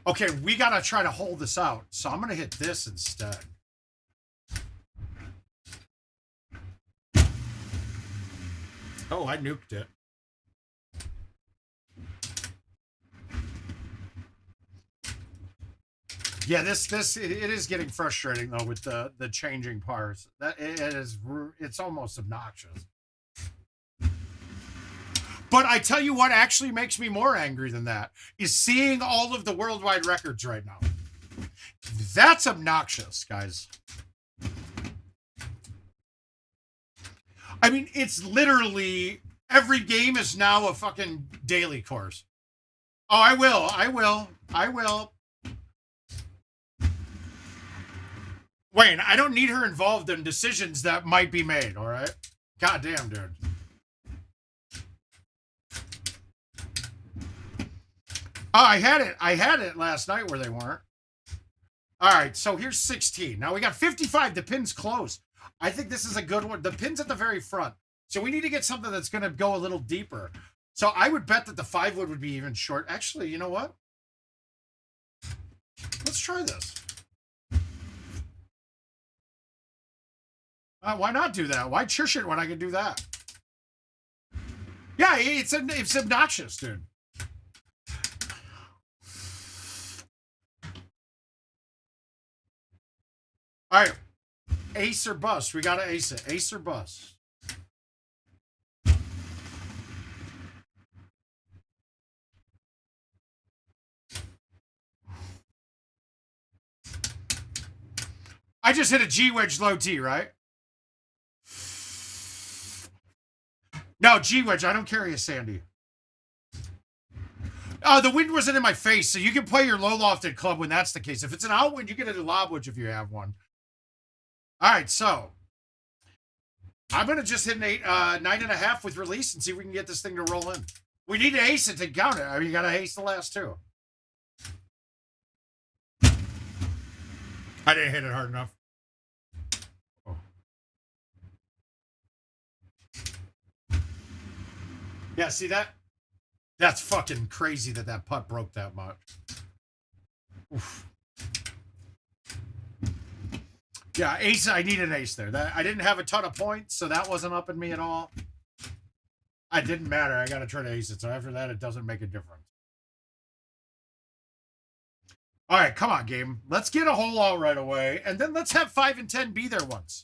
Okay, we got to try to hold this out. So I'm going to hit this instead. Oh, I nuked it. Yeah, it is getting frustrating though with the changing parts. That it's almost obnoxious. But I tell you what actually makes me more angry than that is seeing all of the worldwide records right now. That's obnoxious, guys. I mean, it's literally every game is now a fucking daily course. Oh, I will. Wayne, I don't need her involved in decisions that might be made, all right? Goddamn, dude. Oh, I had it last night where they weren't. All right, so here's 16. Now we got 55. The pin's close. I think this is a good one. The pin's at the very front. So we need to get something that's going to go a little deeper. So I would bet that the 5-wood would be even short. Actually, you know what? Let's try this. Why not do that? Why chush it when I can do that? Yeah, it's obnoxious, dude. All right. Ace or bust. We got to ace it. Ace or bust. I just hit a G-wedge low T, right? No, G-wedge. I don't carry a Sandy. The wind wasn't in my face, so you can play your low lofted club when that's the case. If it's an outwind, you get a lob wedge if you have one. All right, so I'm going to just hit an 9.5 with release and see if we can get this thing to roll in. We need to ace it to count it. I mean, you got to ace the last 2. I didn't hit it hard enough. Oh. Yeah, see that? That's fucking crazy that putt broke that much. Oof. Yeah, ace. I need an ace there. I didn't have a ton of points, so that wasn't up in me at all. It didn't matter. I got to try to ace it. So after that, it doesn't make a difference. All right, come on, game. Let's get a hole out right away, and then let's have 5 and 10 be there once.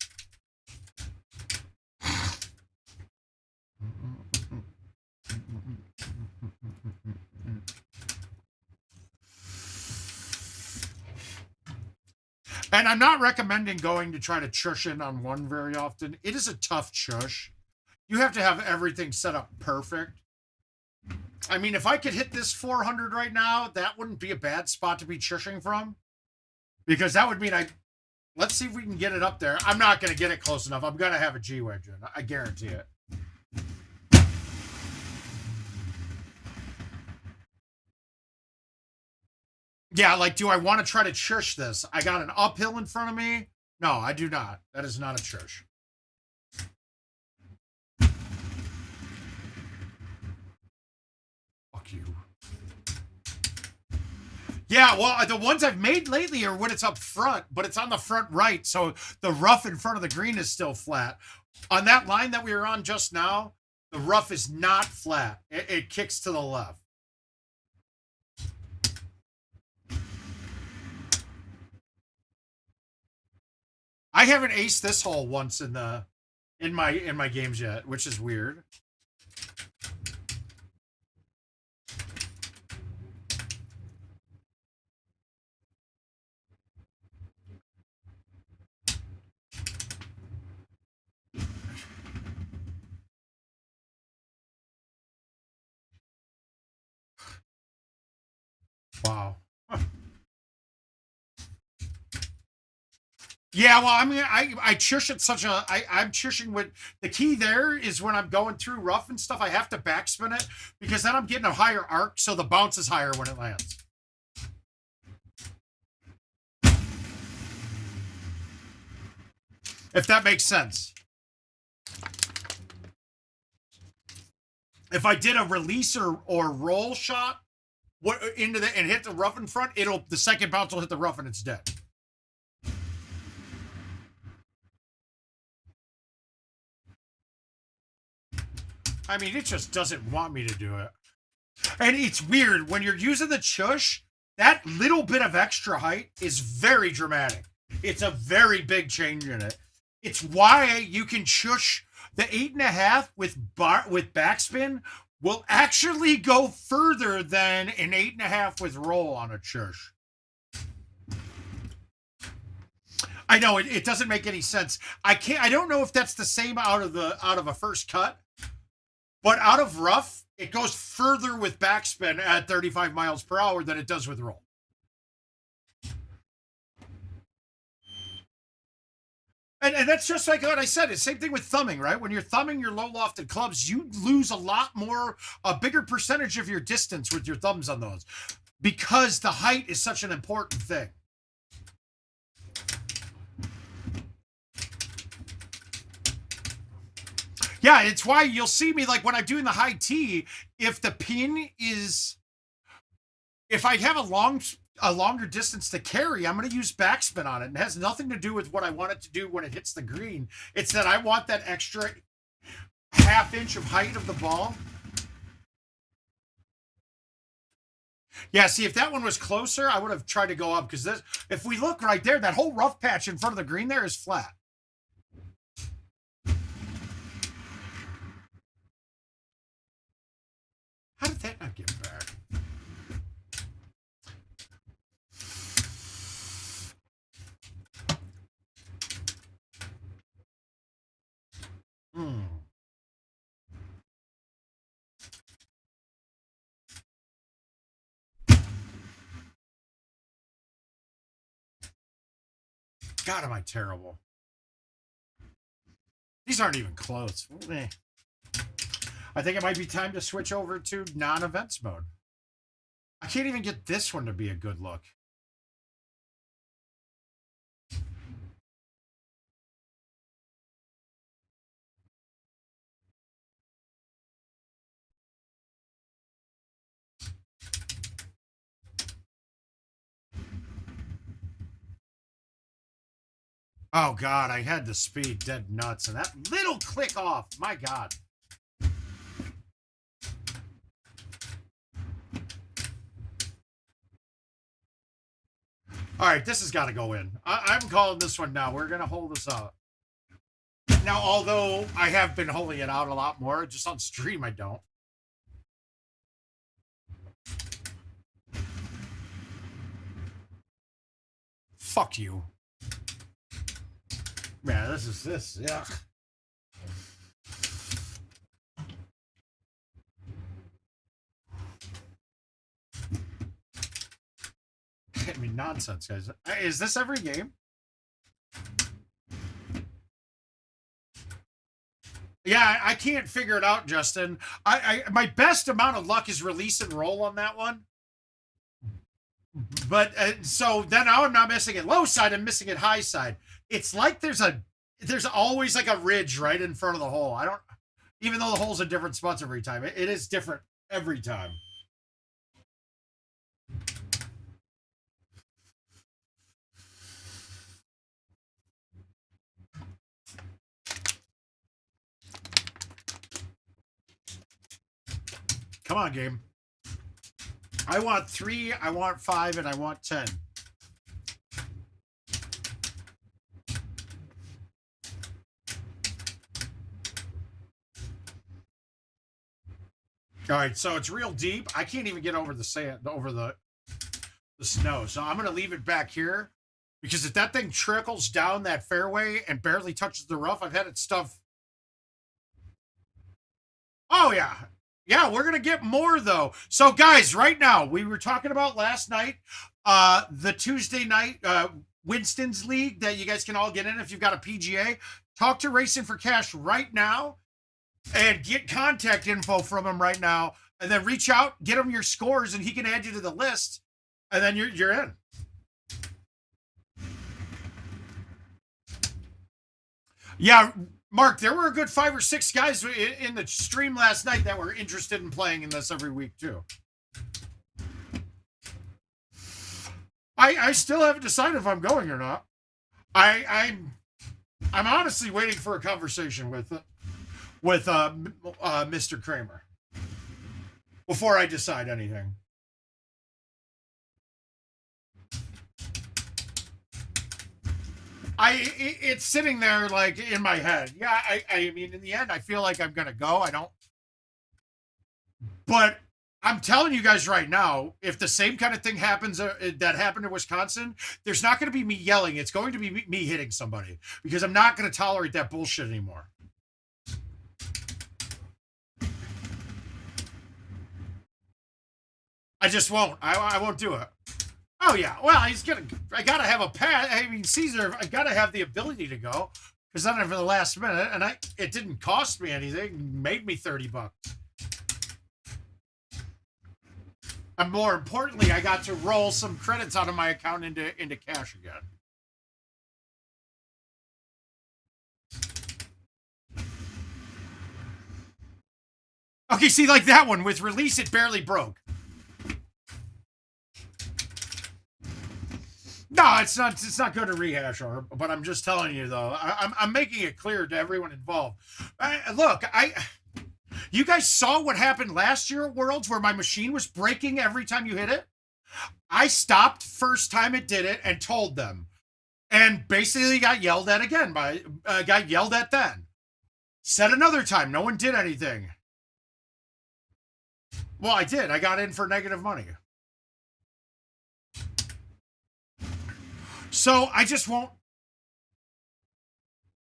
And I'm not recommending going to try to chush in on one very often. It is a tough chush. You have to have everything set up perfect. I mean, if I could hit this 400 right now, that wouldn't be a bad spot to be chushing from. Because that would mean let's see if we can get it up there. I'm not going to get it close enough. I'm going to have a G-wedge in. I guarantee it. Yeah, like, do I want to try to chush this? I got an uphill in front of me. No, I do not. That is not a chush. Fuck you. Yeah, well, the ones I've made lately are when it's up front, but it's on the front right, so the rough in front of the green is still flat. On that line that we were on just now, the rough is not flat. It kicks to the left. I haven't aced this hole once in my games yet, which is weird. Wow. Huh. Yeah, well, I mean, I chush at such a I'm chushing with the key there is when I'm going through rough and stuff, I have to backspin it because then I'm getting a higher arc, so the bounce is higher when it lands. If that makes sense. If I did a release or roll shot into the and hit the rough in front, the second bounce will hit the rough and it's dead. I mean, it just doesn't want me to do it. And it's weird when you're using the chush, that little bit of extra height is very dramatic. It's a very big change in it. It's why you can chush the 8.5 with backspin will actually go further than an 8.5 with roll on a chush. I know it doesn't make any sense. I don't know if that's the same out of a first cut, but out of rough, it goes further with backspin at 35 miles per hour than it does with roll. And that's just like what I said. It's the same thing with thumbing, right? When you're thumbing your low lofted clubs, you lose a bigger percentage of your distance with your thumbs on those because the height is such an important thing. Yeah, it's why you'll see me like when I'm doing the high tee, if I have a longer distance to carry, I'm going to use backspin on it. And it has nothing to do with what I want it to do when it hits the green. It's that I want that extra ½ inch of height of the ball. Yeah, see, if that one was closer, I would have tried to go up because if we look right there, that whole rough patch in front of the green there is flat. How did that not get back? God, am I terrible. These aren't even close. I think it might be time to switch over to non-events mode. I can't even get this one to be a good look. Oh, God, I had the speed dead nuts, and that little click off, my God. All right, this has got to go in. I'm calling this one now. We're going to hold this out. Now, although I have been holding it out a lot more, just on stream I don't. Fuck you. Man, yeah. I mean, nonsense, guys. Is this every game? Yeah, I can't figure it out, Justin. My best amount of luck is release and roll on that one. But so then now I'm not missing it low side, I'm missing it high side. It's like there's always like a ridge right in front of the hole. Even though the hole's in different spots every time, it is different every time. Come on, game. I want 3, I want 5, and I want 10. All right, so it's real deep. I can't even get over the sand, over the snow. So I'm going to leave it back here because if that thing trickles down that fairway and barely touches the rough, I've had it stuff. Oh, yeah. Yeah, we're going to get more, though. So, guys, right now, we were talking about last night, the Tuesday night Winston's League that you guys can all get in if you've got a PGA. Talk to Racing for Cash right now and get contact info from him right now. And then reach out, get him your scores, and he can add you to the list. And then you're in. Yeah, Mark, there were a good 5 or 6 guys in the stream last night that were interested in playing in this every week, too. I still haven't decided if I'm going or not. I'm honestly waiting for a conversation with Mr. Kramer before I decide anything. It's sitting there like in my head. Yeah, I mean, in the end, I feel like I'm gonna go. I don't, but I'm telling you guys right now, if the same kind of thing happens that happened in Wisconsin, there's not going to be me yelling. It's going to be me hitting somebody because I'm not going to tolerate that bullshit anymore. I just won't. I won't do it. Oh yeah. Well, I gotta have a pad. I mean, Caesar, I gotta have the ability to go because then for the last minute, and it didn't cost me anything. It made me $30. And more importantly, I got to roll some credits out of my account into cash again. Okay, see, like that one with release, it barely broke. No, it's not good to rehash, but I'm just telling you though. I'm making it clear to everyone involved. Look, you guys saw what happened last year at Worlds where my machine was breaking every time you hit it. I stopped first time it did it and told them, and basically got yelled at again got yelled at then. Said another time, no one did anything. Well, I did. I got in for negative money. So I just won't.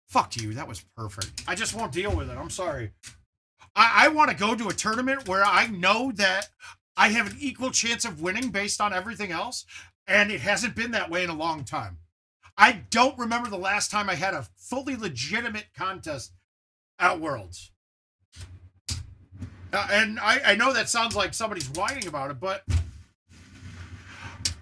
Fuck you. That was perfect. I just won't deal with it. I'm sorry. I want to go to a tournament where I know that I have an equal chance of winning based on everything else. And it hasn't been that way in a long time. I don't remember the last time I had a fully legitimate contest at Worlds. And I know that sounds like somebody's whining about it, but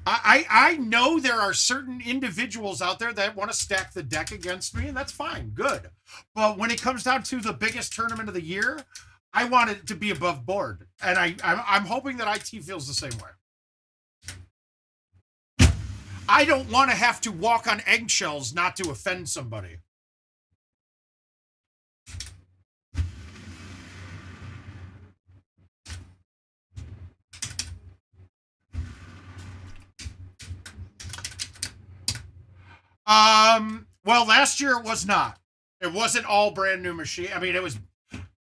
I know there are certain individuals out there that want to stack the deck against me, and that's fine, good. But when it comes down to the biggest tournament of the year, I want it to be above board, and I'm hoping that IT feels the same way. I don't want to have to walk on eggshells not to offend somebody. Well, last year it was not. It wasn't all brand new machine. I mean,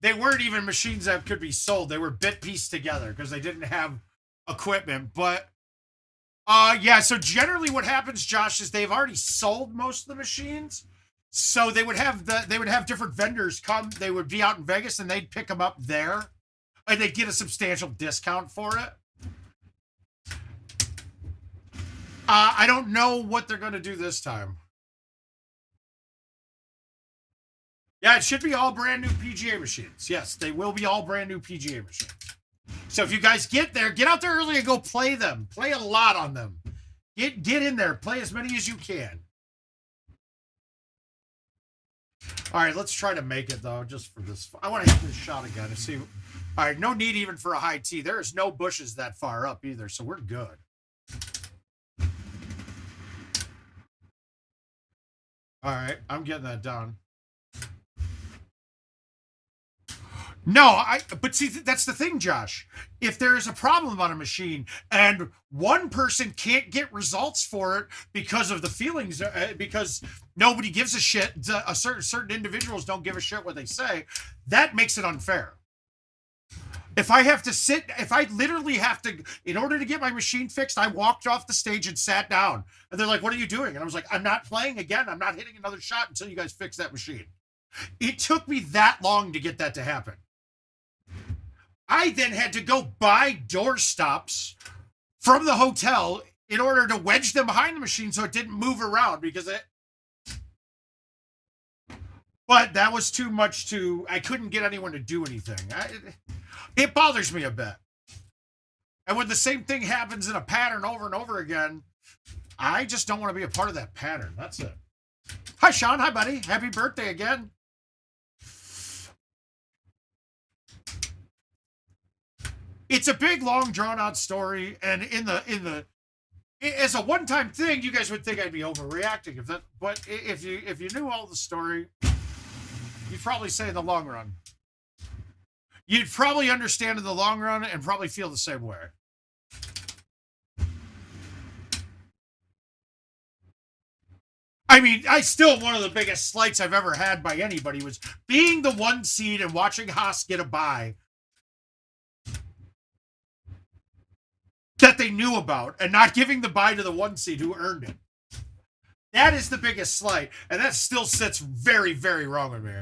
they weren't even machines that could be sold. They were bit pieced together because they didn't have equipment. But yeah, so generally what happens, Josh, is they've already sold most of the machines. So they would have different vendors come. They would be out in Vegas and they'd pick them up there and they'd get a substantial discount for it. I don't know what they're going to do this time. Yeah, it should be all brand new PGA machines. Yes, they will be all brand new PGA machines. So if you guys get there, get out there early and go play them. Play a lot on them. Get in there. Play as many as you can. All right, let's try to make it, though, just for this. I want to hit this shot again and see. All right, no need even for a high tee. There is no bushes that far up either, so we're good. All right, I'm getting that done. No, but see, that's the thing, Josh. If there is a problem on a machine and one person can't get results for it because of the feelings, because nobody gives a shit, a certain individuals don't give a shit what they say, that makes it unfair. If I literally have to, in order to get my machine fixed, I walked off the stage and sat down. And they're like, what are you doing? And I was like, I'm not playing again. I'm not hitting another shot until you guys fix that machine. It took me that long to get that to happen. I then had to go buy doorstops from the hotel in order to wedge them behind the machine so it didn't move around but that was too much I couldn't get anyone to do anything. It bothers me a bit. And when the same thing happens in a pattern over and over again, I just don't want to be a part of that pattern. That's it. Hi, Sean. Hi, buddy. Happy birthday again. It's a big, long, drawn-out story, and as a one-time thing, you guys would think I'd be overreacting. But if you knew all the story, you'd probably say in the long run, you'd probably understand in the long run and probably feel the same way. I mean, one of the biggest slights I've ever had by anybody was being the 1 seed and watching Haas get a bye that they knew about and not giving the bye to the 1 seed who earned it. That is the biggest slight, and that still sits very, very wrong with me.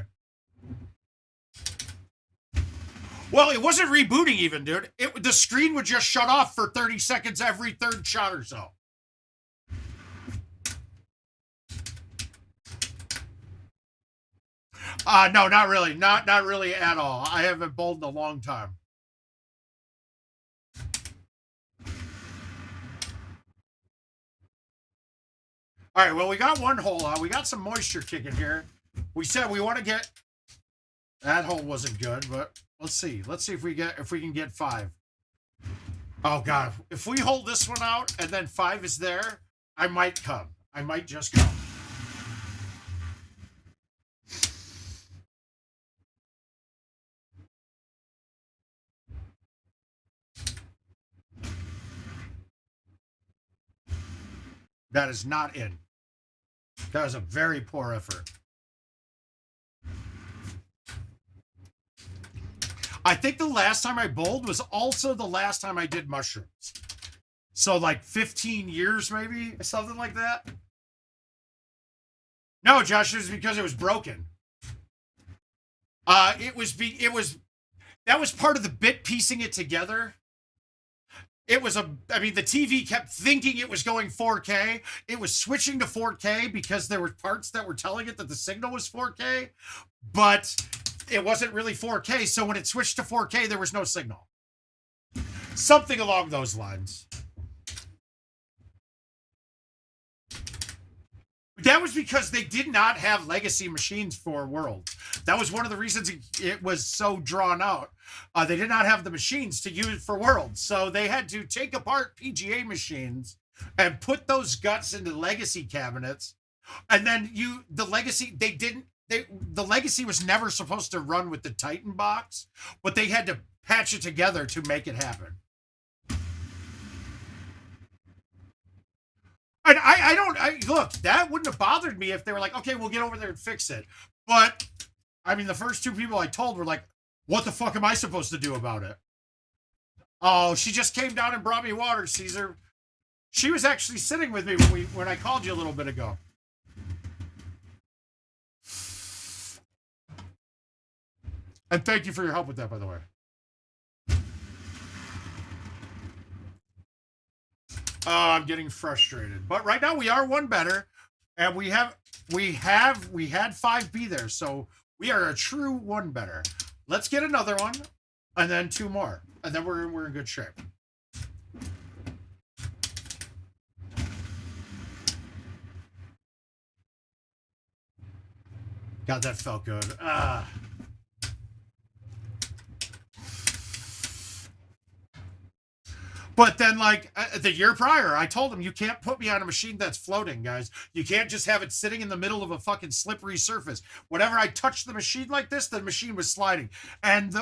Well, it wasn't rebooting even, dude. The screen would just shut off for 30 seconds every third shot or so. No, not really. Not really at all. I haven't bowled in a long time. All right, well, we got one hole out. We got some moisture kicking here. We said we want to get... That hole wasn't good, but let's see. Let's see if we can get 5. Oh, God. If we hold this one out and then 5 is there, I might come. I might just come. That is not in. That was a very poor effort. I think the last time I bowled was also the last time I did mushrooms. So like 15 years maybe, something like that. No, Josh, it was because it was broken. That was part of the bit piecing it together. The TV kept thinking it was going 4K. It was switching to 4K because there were parts that were telling it that the signal was 4K, but it wasn't really 4K. So when it switched to 4K, there was no signal. Something along those lines. That was because they did not have legacy machines for Worlds. That was one of the reasons it was so drawn out. They did not have the machines to use for Worlds. So they had to take apart PGA machines and put those guts into legacy cabinets. And then the legacy was never supposed to run with the Titan box, but they had to patch it together to make it happen. And look, that wouldn't have bothered me if they were like, okay, we'll get over there and fix it. But I mean, the first 2 people I told were like, what the fuck am I supposed to do about it? Oh, she just came down and brought me water, Caesar. She was actually sitting with me when I called you a little bit ago. And thank you for your help with that, by the way. Oh, I'm getting frustrated. But right now we are 1 better, and we had 5 be there, so we are a true 1 better. Let's get another one, and then 2 more, and then we're in good shape. God, that felt good. But then, like, the year prior, I told him, you can't put me on a machine that's floating, guys. You can't just have it sitting in the middle of a fucking slippery surface. Whenever I touched the machine like this, the machine was sliding. And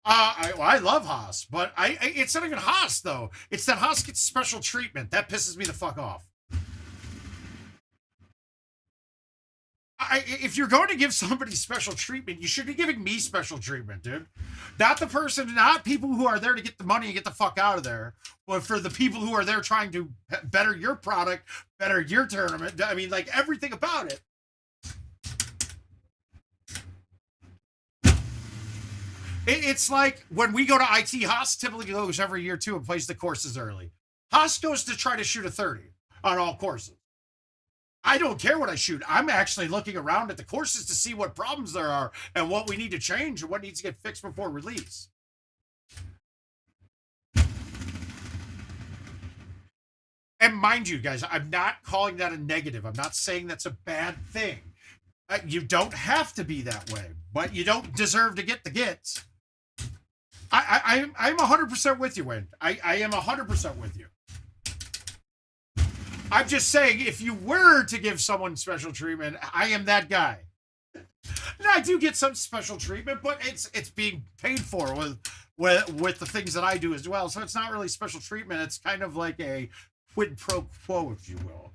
I love Haas, but it's not even Haas though. It's that Haas gets special treatment. That pisses me the fuck off. If you're going to give somebody special treatment, you should be giving me special treatment, dude. Not the person, not people who are there to get the money and get the fuck out of there, but for the people who are there trying to better your product, better your tournament. I mean, like everything about it. It's like when we go to IT, Haas typically goes every year too and plays the courses early. Haas goes to try to shoot a 30 on all courses. I don't care what I shoot. I'm actually looking around at the courses to see what problems there are and what we need to change and what needs to get fixed before release. And mind you, guys, I'm not calling that a negative. I'm not saying that's a bad thing. You don't have to be that way, but you don't deserve to get the gets. I'm 100% with you, Wayne. I am 100% with you. I'm just saying, if you were to give someone special treatment, I am that guy. And I do get some special treatment, but it's being paid for with the things that I do as well. So it's not really special treatment. It's kind of like a quid pro quo, if you will.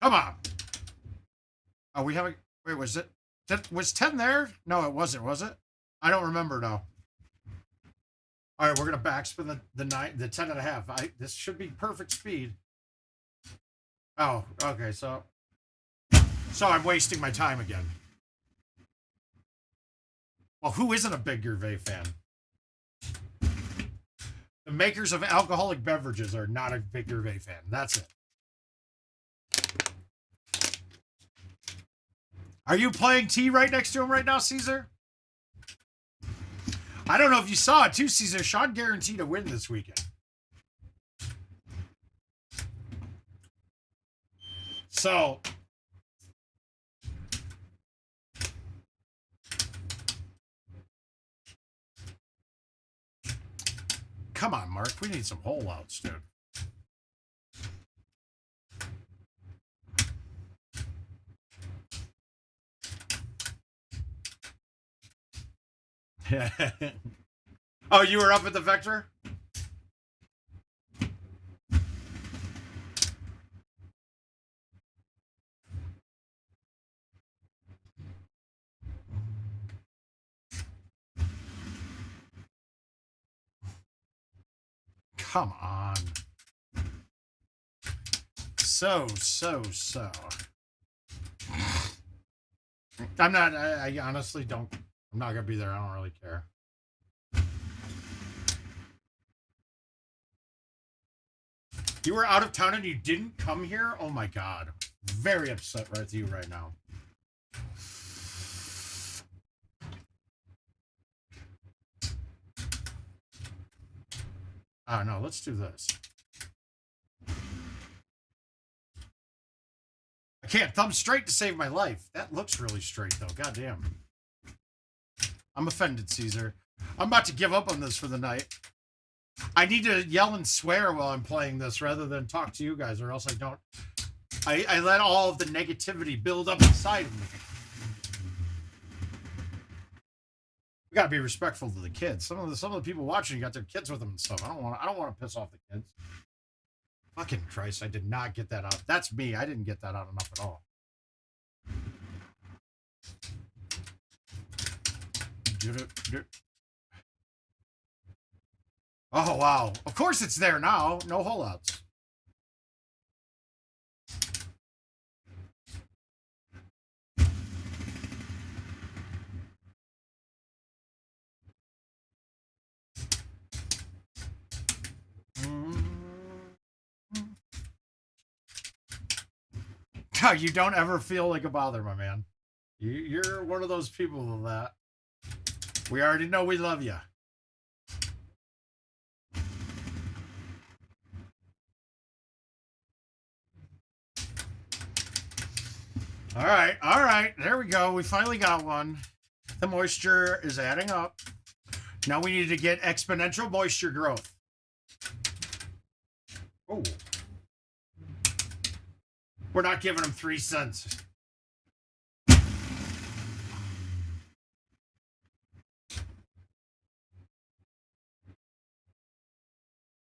Come on. Are we having... Wait, was it... Was 10 there? No, it wasn't, was it? I don't remember now. All right, we're going to backspin the 10 and a half. This should be perfect speed. Oh, okay, so I'm wasting my time again. Well, who isn't a big Gervais fan? The makers of alcoholic beverages are not a big Gervais fan. That's it. Are you playing T right next to him right now, Caesar? I don't know if you saw it too, Caesar. Sean guaranteed a win this weekend. So, come on, Mark. We need some hole outs, dude. Oh, you were up at the Vector? Come on. So. I'm not, I honestly don't, I'm not going to be there. I don't really care. You were out of town and you didn't come here? Oh my God. Very upset with you right now. Oh no, let's do this. I can't thumb straight to save my life. That looks really straight though. Goddamn. I'm offended, Caesar. I'm about to give up on this for the night. I need to yell and swear while I'm playing this rather than talk to you guys, or else I don't. I let all of the negativity build up inside of me. We gotta be respectful to the kids. Some of the people watching got their kids with them and stuff. I don't want to piss off the kids. Fucking Christ! I did not get that out. That's me. I didn't get that out enough at all. Oh wow! Of course it's there now. No holdouts. You don't ever feel like a bother, my man. You're one of those people that we already know we love you. All right. There we go. We finally got one. The moisture is adding up. Now we need to get exponential moisture growth. Oh. We're not giving them 3 cents.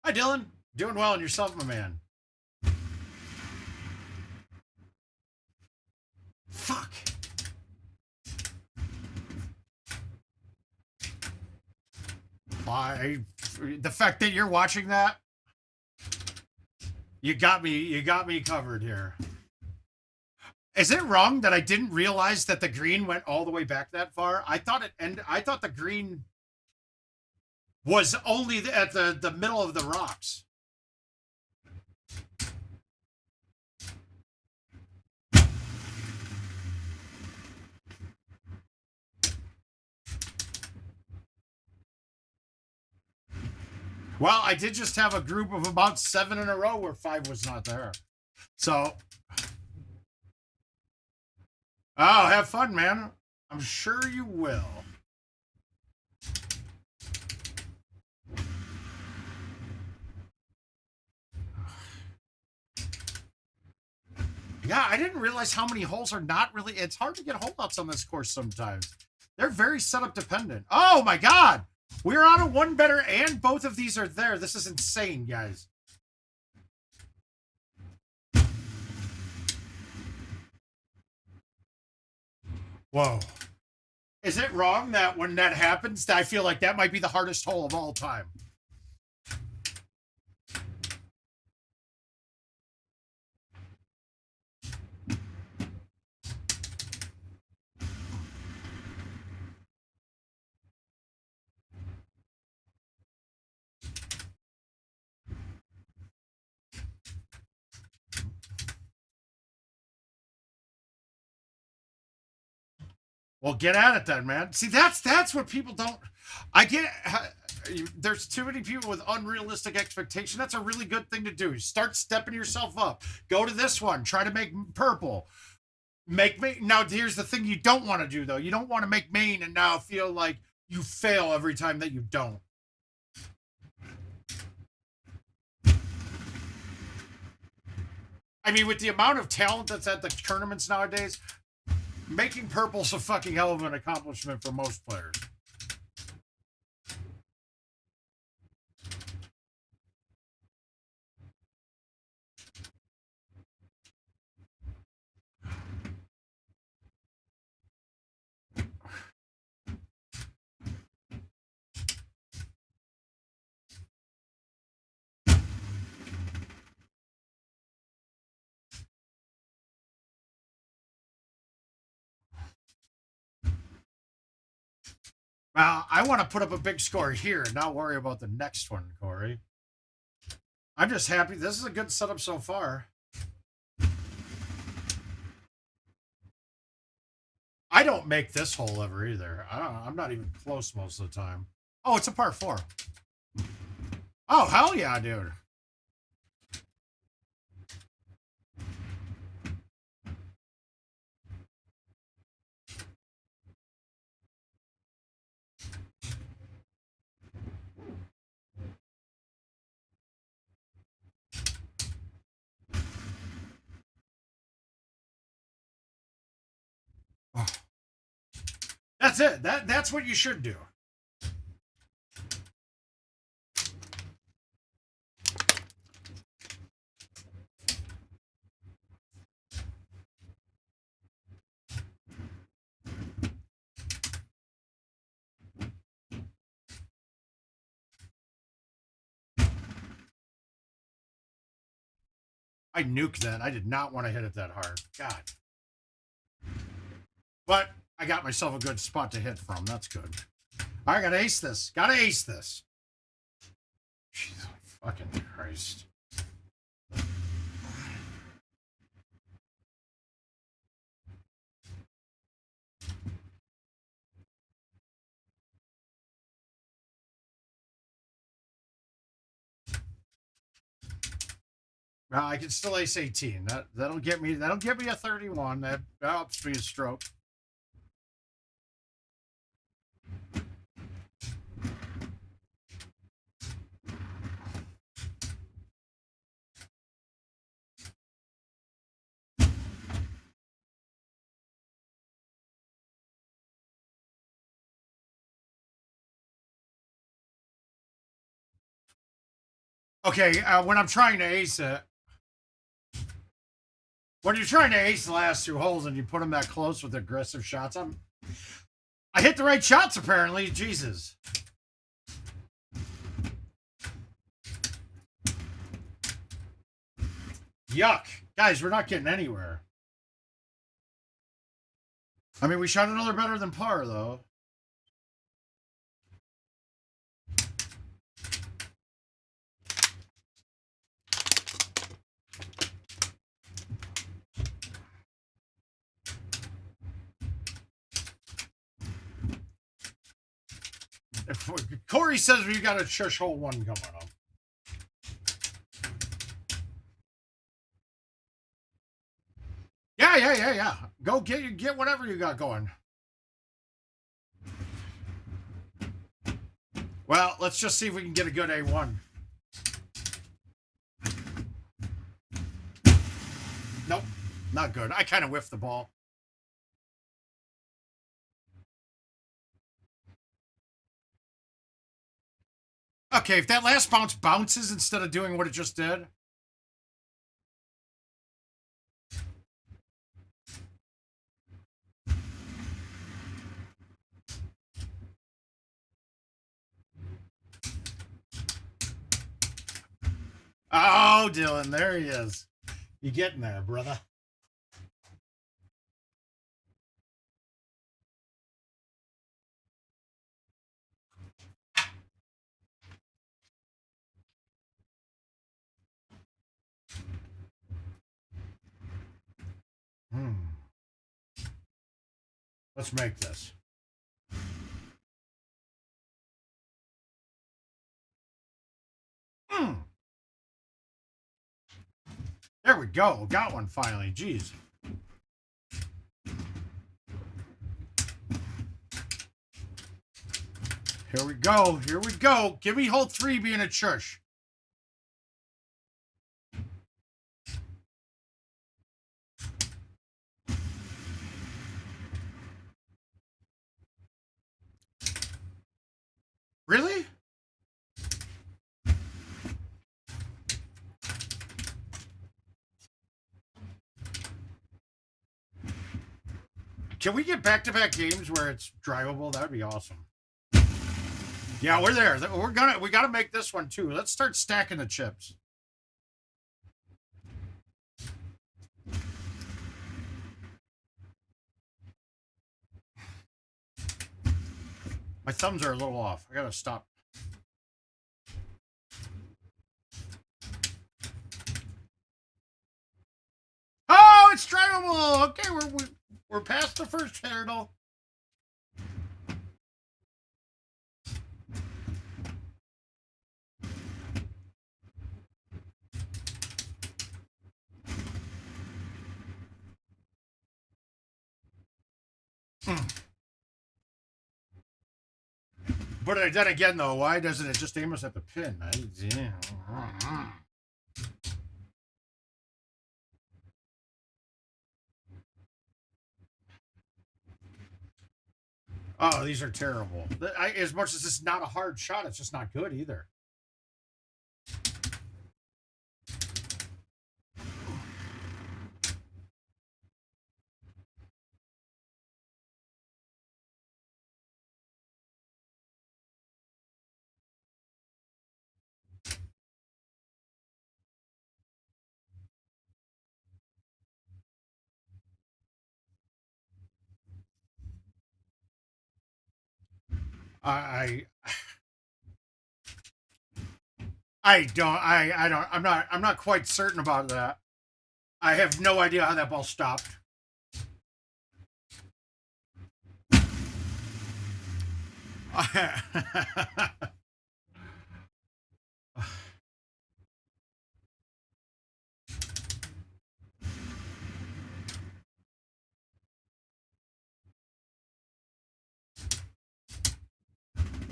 Hi, Dylan. Doing well, and yourself, my man. Fuck. The fact that you're watching that, you got me covered here. Is it wrong that I didn't realize that the green went all the way back that far? I thought the green was only at the middle of the rocks. Well, I did just have a group of about 7 in a row where 5 was not there. So, oh, have fun, man. I'm sure you will. Yeah, I didn't realize how many holes are not really... It's hard to get holdouts on this course sometimes. They're very setup dependent. Oh, my God. We're on a one better, and both of these are there. This is insane, guys. Whoa. Is it wrong that when that happens, I feel like that might be the hardest hole of all time? Well, get at it then, man. See, that's what people don't... I get... There's too many people with unrealistic expectation. That's a really good thing to do. Start stepping yourself up. Go to this one. Try to make purple. Make me... Now, here's the thing you don't want to do, though. You don't want to make main and now feel like you fail every time that you don't. I mean, with the amount of talent that's at the tournaments nowadays... Making purple's a fucking hell of an accomplishment for most players. Well, I want to put up a big score here and not worry about the next one, Corey. I'm just happy. This is a good setup so far. I don't make this hole ever either. I'm not even close most of the time. Oh, it's a par 4. Oh, hell yeah, dude. Oh. That's it. That's what you should do. I nuked that. I did not want to hit it that hard. God. But I got myself a good spot to hit from. That's good. I gotta ace this. Gotta ace this. Jesus fucking Christ. I can still ace 18. That'll get me. That'll get me a 31. That helps me a stroke. Okay, when I'm trying to ace it, when you're trying to ace the last two holes and you put them that close with aggressive shots, I hit the right shots apparently. Jesus. Yuck. Guys, we're not getting anywhere. I mean, we shot another better than par, though. Corey says we got a shush hole one coming up. Yeah. Go get whatever you got going. Well, let's just see if we can get a good A1. Nope, not good. I kind of whiffed the ball. Okay, if that last bounce bounces instead of doing what it just did. Oh, Dylan, there he is. You getting there, brother. Let's make this. There we go. Got one finally. Jeez. Here we go. Here we go. Give me hole 3 being a shush. Really? Can we get back-to-back games where it's drivable? That would be awesome. Yeah, we're there. We gotta make this one too. Let's start stacking the chips. My thumbs are a little off. I gotta stop. Oh, it's drivable. Okay, we're past the first hurdle. But then again, though, why doesn't it just aim us at the pin? Oh, these are terrible. As much as it's not a hard shot, it's just not good either. I'm not quite certain about that. I have no idea how that ball stopped.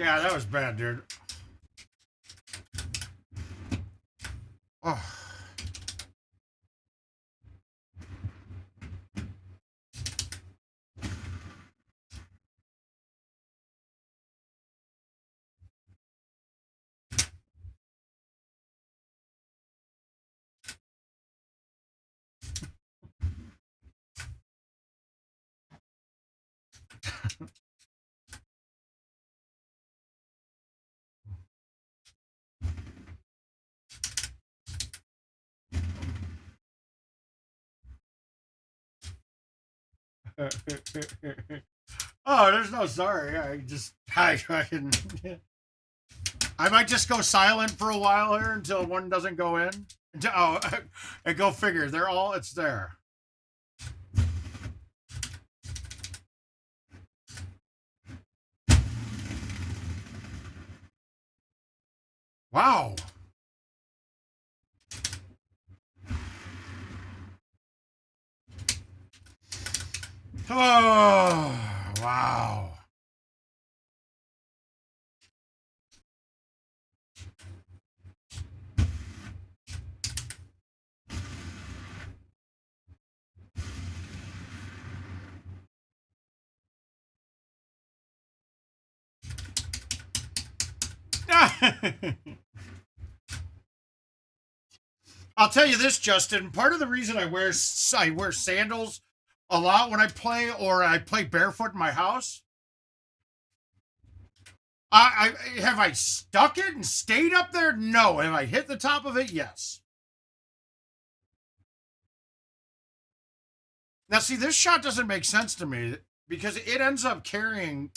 Yeah, that was bad, dude. Oh. Oh, there's no sorry. I fucking. I might just go silent for a while here until one doesn't go in. Oh, and go figure. It's there. Wow. Oh, wow. I'll tell you this, Justin. Part of the reason I wear sandals a lot when I play, or I play barefoot in my house. Have I stuck it and stayed up there? No. Have I hit the top of it? Yes. Now, see, this shot doesn't make sense to me because it ends up carrying.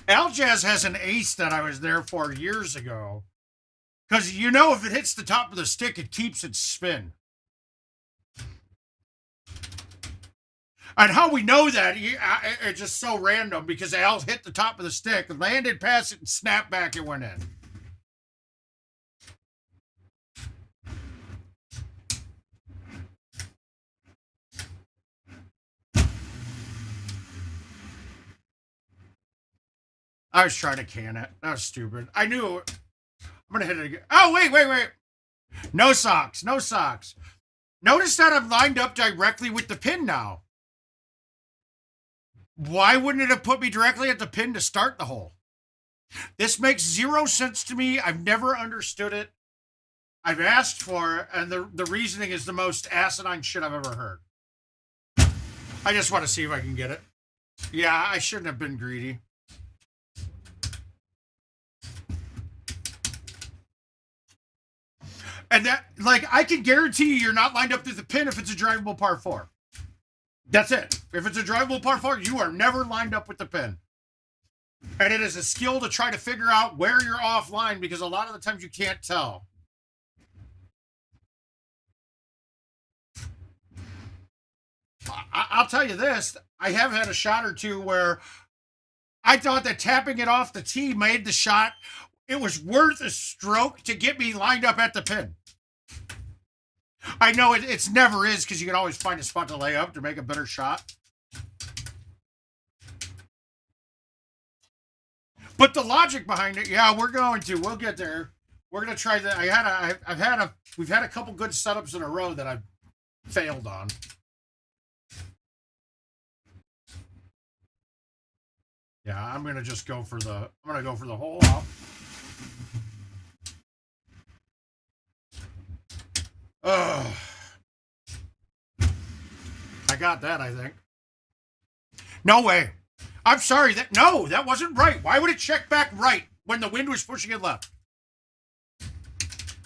Aljaz has an ace that I was there for years ago. Because if it hits the top of the stick, it keeps its spin. And how we know that, it's just so random because Al hit the top of the stick, landed past it, and snapped back, it went in. I was trying to can it. That was stupid. I knew it. I'm going to hit it again. Oh, wait. No socks. Notice that I'm lined up directly with the pin now. Why wouldn't it have put me directly at the pin to start the hole? This makes zero sense to me. I've never understood it. I've asked for it, and the reasoning is the most asinine shit I've ever heard. I just want to see if I can get it. Yeah, I shouldn't have been greedy. And that, I can guarantee you're not lined up to the pin if it's a drivable par 4. That's it. If it's a drivable par 4, you are never lined up with the pin. And it is a skill to try to figure out where you're offline because a lot of the times you can't tell. I'll tell you this. I have had a shot or two where I thought that tapping it off the tee made the shot. It was worth a stroke to get me lined up at the pin. I know it's never is because you can always find a spot to lay up to make a better shot. But the logic behind it, yeah, we'll get there. We're going to try that. We've had a couple good setups in a row that I've failed on. Yeah, I'm going to just go for the hole out. Ugh. I got that, I think. No way. I'm sorry. That wasn't right. Why would it check back right when the wind was pushing it left?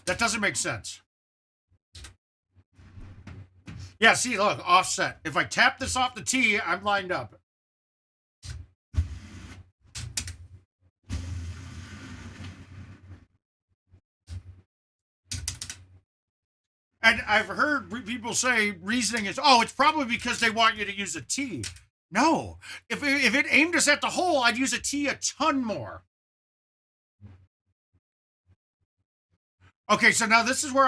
That doesn't make sense. Yeah, see, look, offset. If I tap this off the tee, I'm lined up. And I've heard people say reasoning is, it's probably because they want you to use a tee. No. If it aimed us at the hole, I'd use a tee a ton more. Okay, so now this is where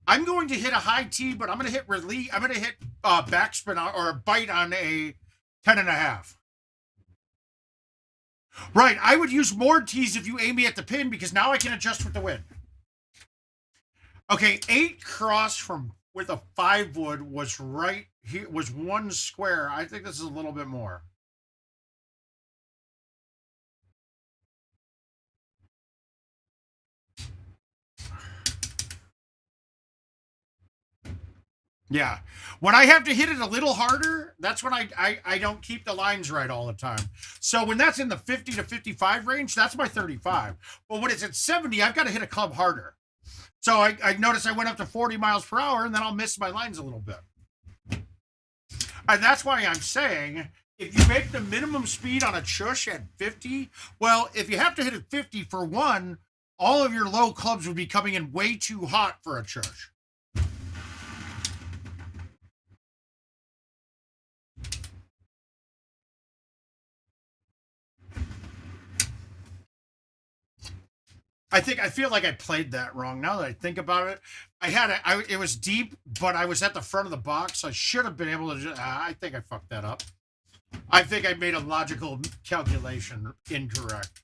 I'm going to hit a high tee, but I'm going to hit release. I'm going to hit backspin or a bite on a 10.5. Right. I would use more tees if you aim me at the pin because now I can adjust with the wind. Okay, 8 cross from with a 5 wood was right here, was 1 square. I think this is a little bit more. Yeah. When I have to hit it a little harder, that's when I don't keep the lines right all the time. So when that's in the 50 to 55 range, that's my 35. But when it's at 70, I've got to hit a club harder. So I noticed I went up to 40 miles per hour, and then I'll miss my lines a little bit. And that's why I'm saying, if you make the minimum speed on a chush at 50, well, if you have to hit it 50 for one, all of your low clubs would be coming in way too hot for a chush. I feel like I played that wrong. Now that I think about it, it was deep, but I was at the front of the box. So I should have been able to. I think I fucked that up. I think I made a logical calculation incorrect.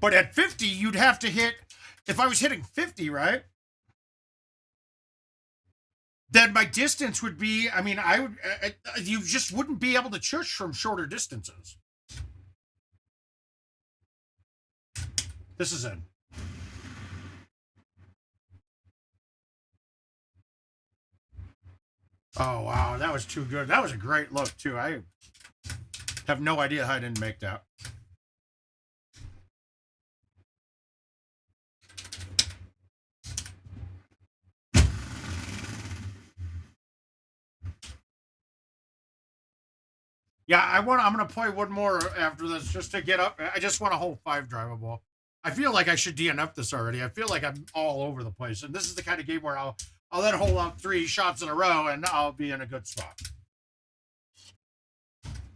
But at 50, you'd have to hit. If I was hitting 50, right? Then my distance would be, I mean, you just wouldn't be able to chush from shorter distances. This is in. Oh, wow. That was too good. That was a great look, too. I have no idea how I didn't make that. Yeah, I'm gonna play one more after this just to get up. I just want a whole 5 drivable. I feel like I should DNF this already. I feel like I'm all over the place, and this is the kind of game where I'll then hold out 3 shots in a row, and I'll be in a good spot.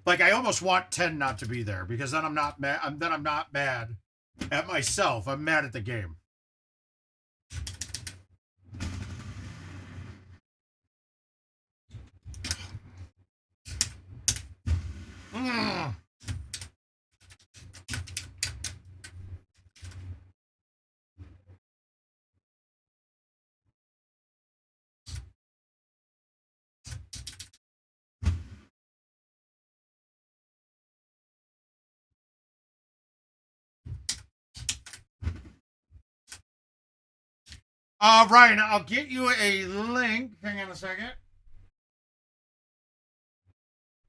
Like I almost want 10 not to be there because then I'm not mad. I'm not mad at myself. I'm mad at the game. Mm. Ryan, I'll get you a link. Hang on a second.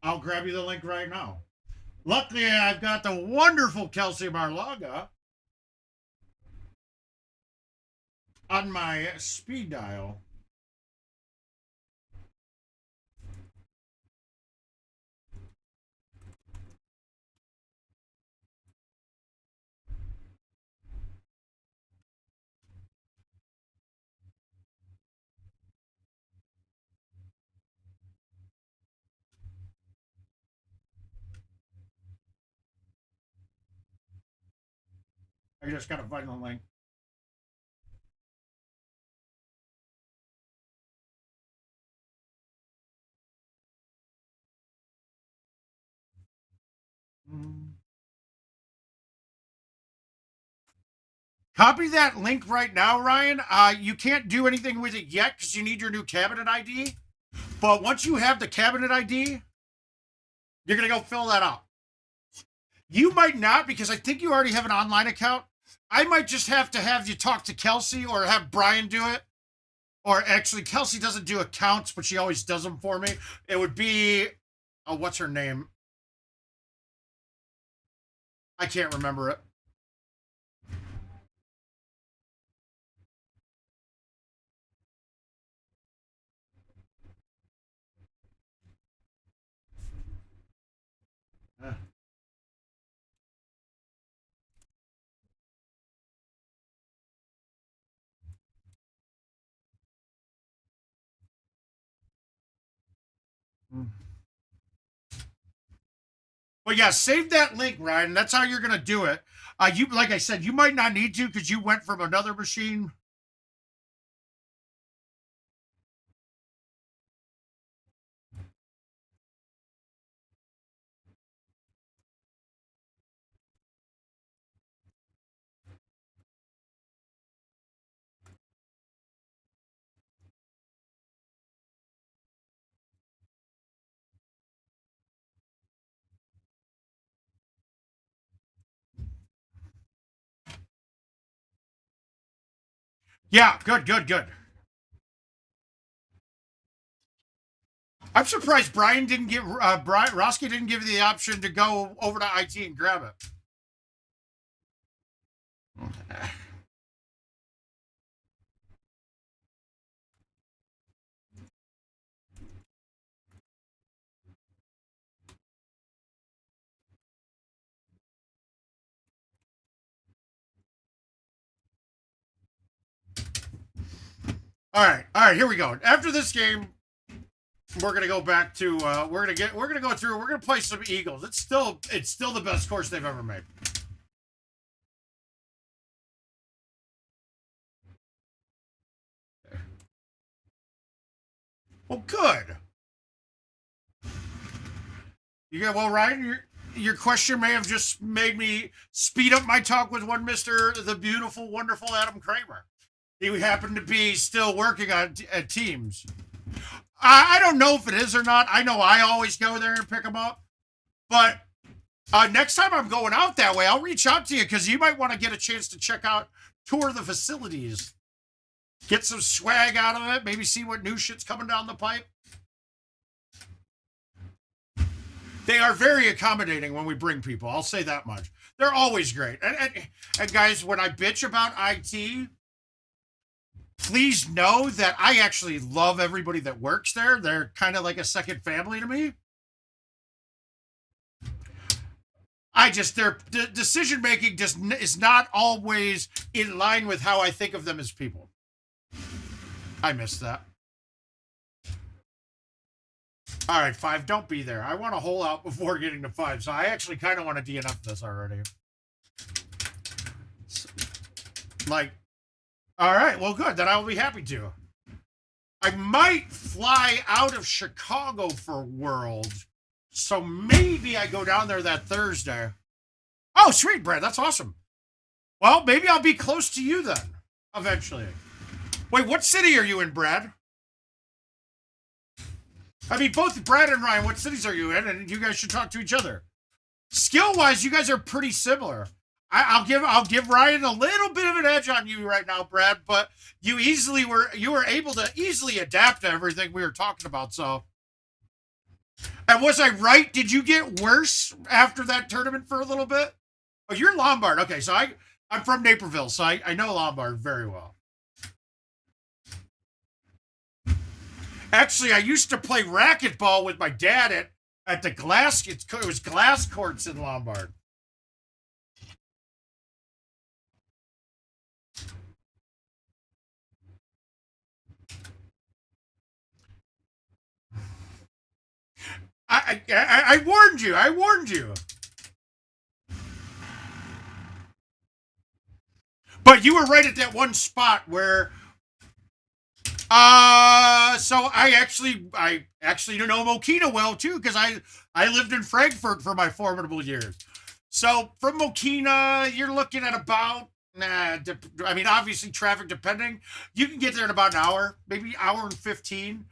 I'll grab you the link right now. Luckily, I've got the wonderful Kelsey Marlaga on my speed dial. I just gotta find the link. Copy that link right now, Ryan. You can't do anything with it yet because you need your new cabinet ID. But once you have the cabinet ID, you're gonna go fill that out. You might not because I think you already have an online account. I might just have to have you talk to Kelsey or have Brian do it. Or actually, Kelsey doesn't do accounts, but she always does them for me. It would be, oh, what's her name? I can't remember it. But yeah, save that link, Ryan. That's how you're gonna do it. You like I said, you might not need to because you went from another machine. Yeah, good. I'm surprised Brian didn't give Brian Roski didn't give you the option to go over to IT and grab it. All right, here we go. After this game, we're gonna go back to we're gonna go through. We're gonna play some Eagles. It's still the best course they've ever made. Well, good. Well, Ryan, your question may have just made me speed up my talk with one Mister the beautiful, wonderful Adam Kramer. He happened to be still working on at Teams. I don't know if it is or not. I know I always go there and pick them up, but next time I'm going out that way, I'll reach out to you because you might want to get a chance to tour the facilities, get some swag out of it, maybe see what new shit's coming down the pipe. They are very accommodating when we bring people. I'll say that much. They're always great. And guys, when I bitch about IT, please know that I actually love everybody that works there. They're kind of like a second family to me. Their decision making is not always in line with how I think of them as people. I missed that. All right, 5, don't be there. I want to hole out before getting to 5, so I actually kind of want to DNF this already. All right, well, good. Then I will be happy to. I might fly out of Chicago for World, so maybe I go down there that Thursday. Oh, sweet, Brad. That's awesome. Well, maybe I'll be close to you then, eventually. Wait, what city are you in, Brad? I mean, both Brad and Ryan, what cities are you in? And you guys should talk to each other. Skill-wise, you guys are pretty similar. I'll give Ryan a little bit of an edge on you right now, Brad, but you were able to easily adapt to everything we were talking about. So, and was I right? Did you get worse after that tournament for a little bit? Oh, you're Lombard. Okay, so I'm from Naperville, so I know Lombard very well. Actually, I used to play racquetball with my dad at the glass. It was glass courts in Lombard. I warned you. I warned you. But you were right at that one spot where. So I actually know Mokina well too because I lived in Frankfurt for my formidable years. So from Mokina, you're looking at about. I mean, obviously traffic depending, you can get there in about an hour, maybe hour and 15.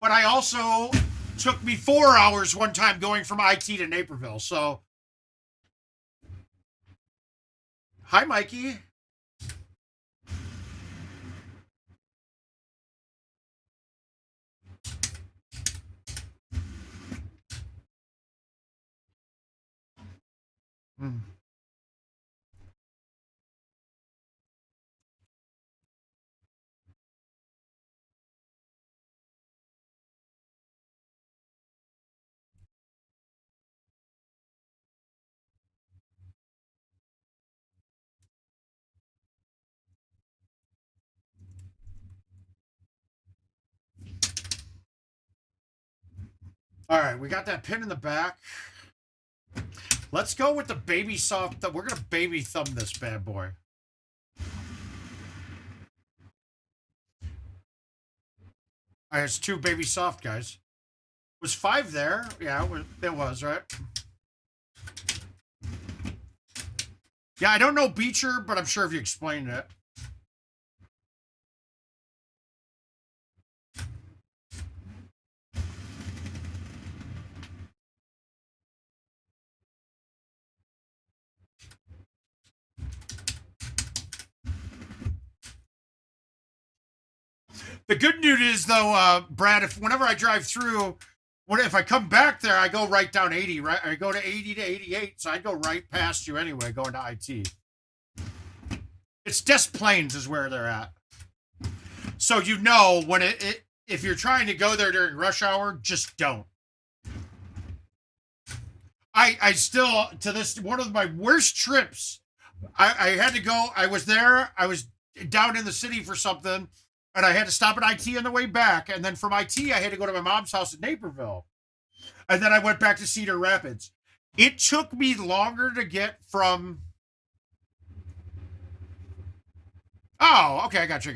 But I also took me 4 hours one time going from IT to Naperville. So, hi, Mikey. All right, we got that pin in the back. Let's go with the baby soft. We're going to baby thumb this bad boy. All right, it's 2 baby soft, guys. Was 5 there? Yeah, it was, right? Yeah, I don't know Beecher, but I'm sure if you explained it. The good news is, though, Brad, whenever I drive through, if I come back there, I go right down 80, right? I go to 80 to 88, so I go right past you anyway, going to IT. It's Des Plaines is where they're at. So you know when if you're trying to go there during rush hour, just don't. I still, to this, one of my worst trips, I had to go, I was there, I was down in the city for something, and I had to stop at IT on the way back, and then from IT, I had to go to my mom's house in Naperville. And then I went back to Cedar Rapids. It took me longer to get from... Oh, okay, I got you.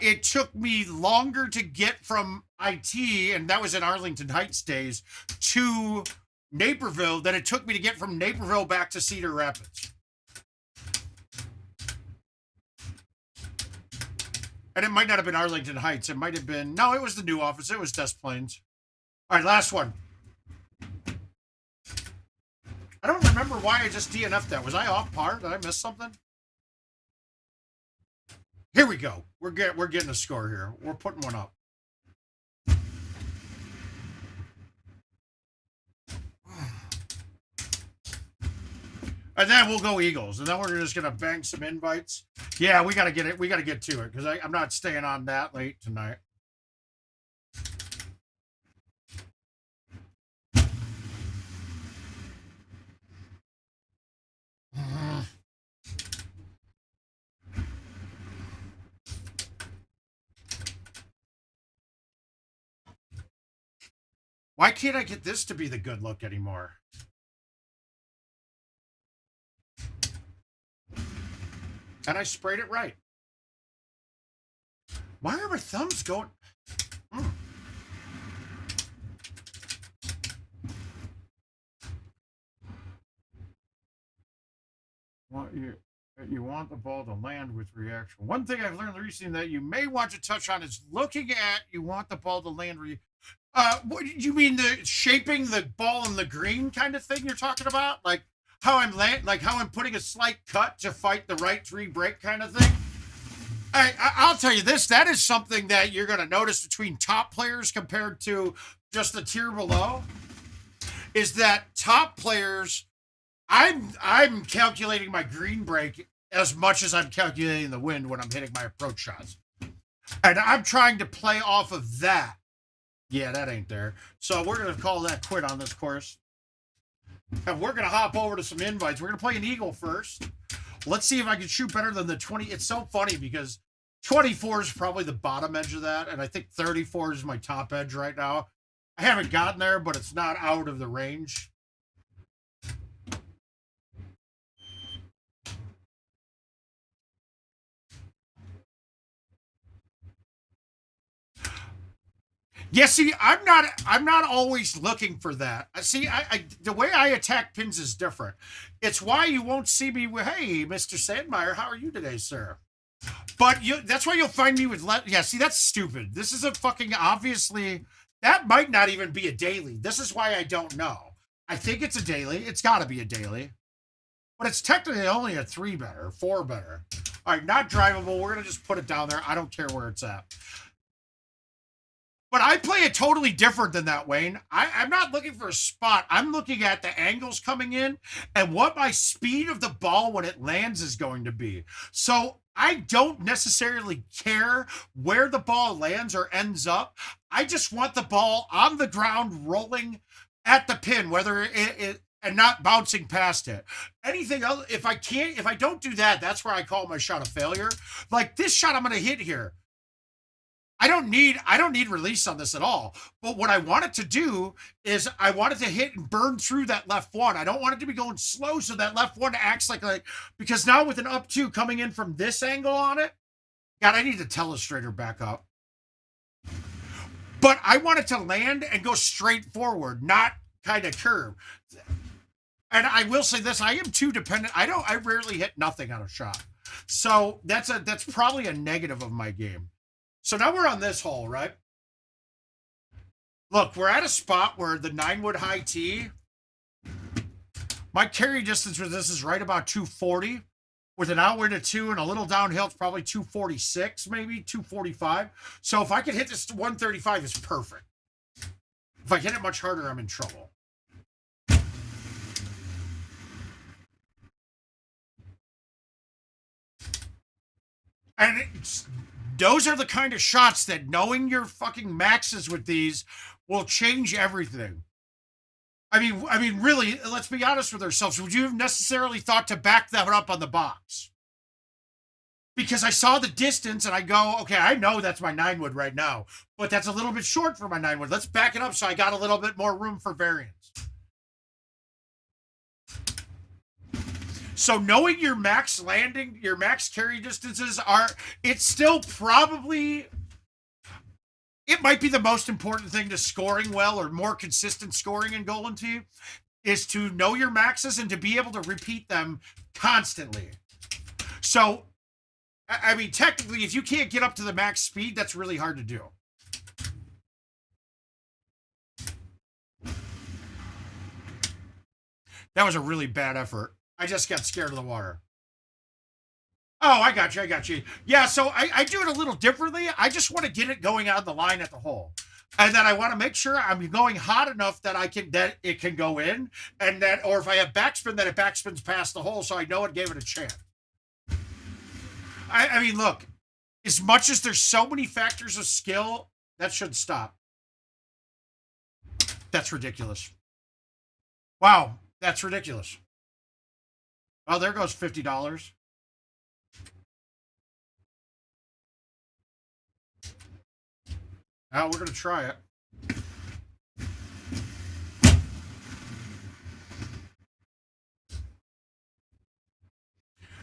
It took me longer to get from IT, and that was in Arlington Heights days, to Naperville than it took me to get from Naperville back to Cedar Rapids. And it might not have been Arlington Heights. It might have been... No, it was the new office. It was Des Plaines. All right, last one. I don't remember why I just DNF'd that. Was I off par? Did I miss something? Here we go. We're getting a score here. We're putting one up. And then we'll go Eagles. And then we're just gonna bang some invites. Yeah, we gotta get it. We gotta get to it because I'm not staying on that late tonight. Why can't I get this to be the good look anymore? And I sprayed it right. Why are my thumbs going? You want the ball to land with reaction. One thing I've learned recently that you may want to touch on is looking at you want the ball to land. What you mean the shaping the ball in the green kind of thing you're talking about? Like how I'm putting a slight cut to fight the right 3 break kind of thing? I'll tell you this, that is something that you're going to notice between top players compared to just the tier below, is that top players, I'm calculating my green break as much as I'm calculating the wind when I'm hitting my approach shots. And I'm trying to play off of that. Yeah, that ain't there. So we're going to call that quit on this course. And we're going to hop over to some invites. We're going to play an eagle first. Let's see if I can shoot better than the 20. It's so funny because 24 is probably the bottom edge of that. And I think 34 is my top edge right now. I haven't gotten there, but it's not out of the range. Yeah, see, I'm not always looking for that. See, the way I attack pins is different. It's why you won't see me with, hey, Mr. Sandmeyer, how are you today, sir? But that's why you'll find me with, yeah, see, that's stupid. This is a fucking, obviously, that might not even be a daily. This is why I don't know. I think it's a daily. It's got to be a daily. But it's technically only a 3 better, 4 better. All right, not drivable. We're going to just put it down there. I don't care where it's at. But I play it totally different than that, Wayne. I'm not looking for a spot. I'm looking at the angles coming in and what my speed of the ball when it lands is going to be. So I don't necessarily care where the ball lands or ends up. I just want the ball on the ground rolling at the pin, whether it and not bouncing past it. Anything else, if I don't do that, that's where I call my shot a failure. Like this shot I'm going to hit here. I don't need release on this at all. But what I want it to do is I want it to hit and burn through that left one. I don't want it to be going slow so that left one acts like because now with an up two coming in from this angle on it, God, I need the telestrator back up. But I want it to land and go straight forward, not kind of curve. And I will say this, I am too dependent. I rarely hit nothing on a shot. So that's probably a negative of my game. So now we're on this hole, right? Look, we're at a spot where the 9-wood high tee, my carry distance with this is right about 240. With an outward at 2 and a little downhill, it's probably 246, maybe 245. So if I could hit this to 135, it's perfect. If I hit it much harder, I'm in trouble. And those are the kind of shots that knowing your fucking maxes with these will change everything. I mean, really, let's be honest with ourselves. Would you have necessarily thought to back that up on the box? Because I saw the distance and I go, okay, I know that's my 9-wood right now, but that's a little bit short for my 9-wood. Let's back it up so I got a little bit more room for variance. So knowing your max landing, your max carry distances it's still probably, it might be the most important thing to scoring well or more consistent scoring in GoldenTeeTV is to know your maxes and to be able to repeat them constantly. So, I mean, technically, if you can't get up to the max speed, that's really hard to do. That was a really bad effort. I just got scared of the water. Oh, I got you. Yeah, so I do it a little differently. I just want to get it going on the line at the hole. And then I want to make sure I'm going hot enough that it can go in. And that, or if I have backspin, that it backspins past the hole so I know it gave it a chance. I mean, look, as much as there's so many factors of skill, that should stop. That's ridiculous. Wow, that's ridiculous. Oh, there goes $50. Now we're going to try it.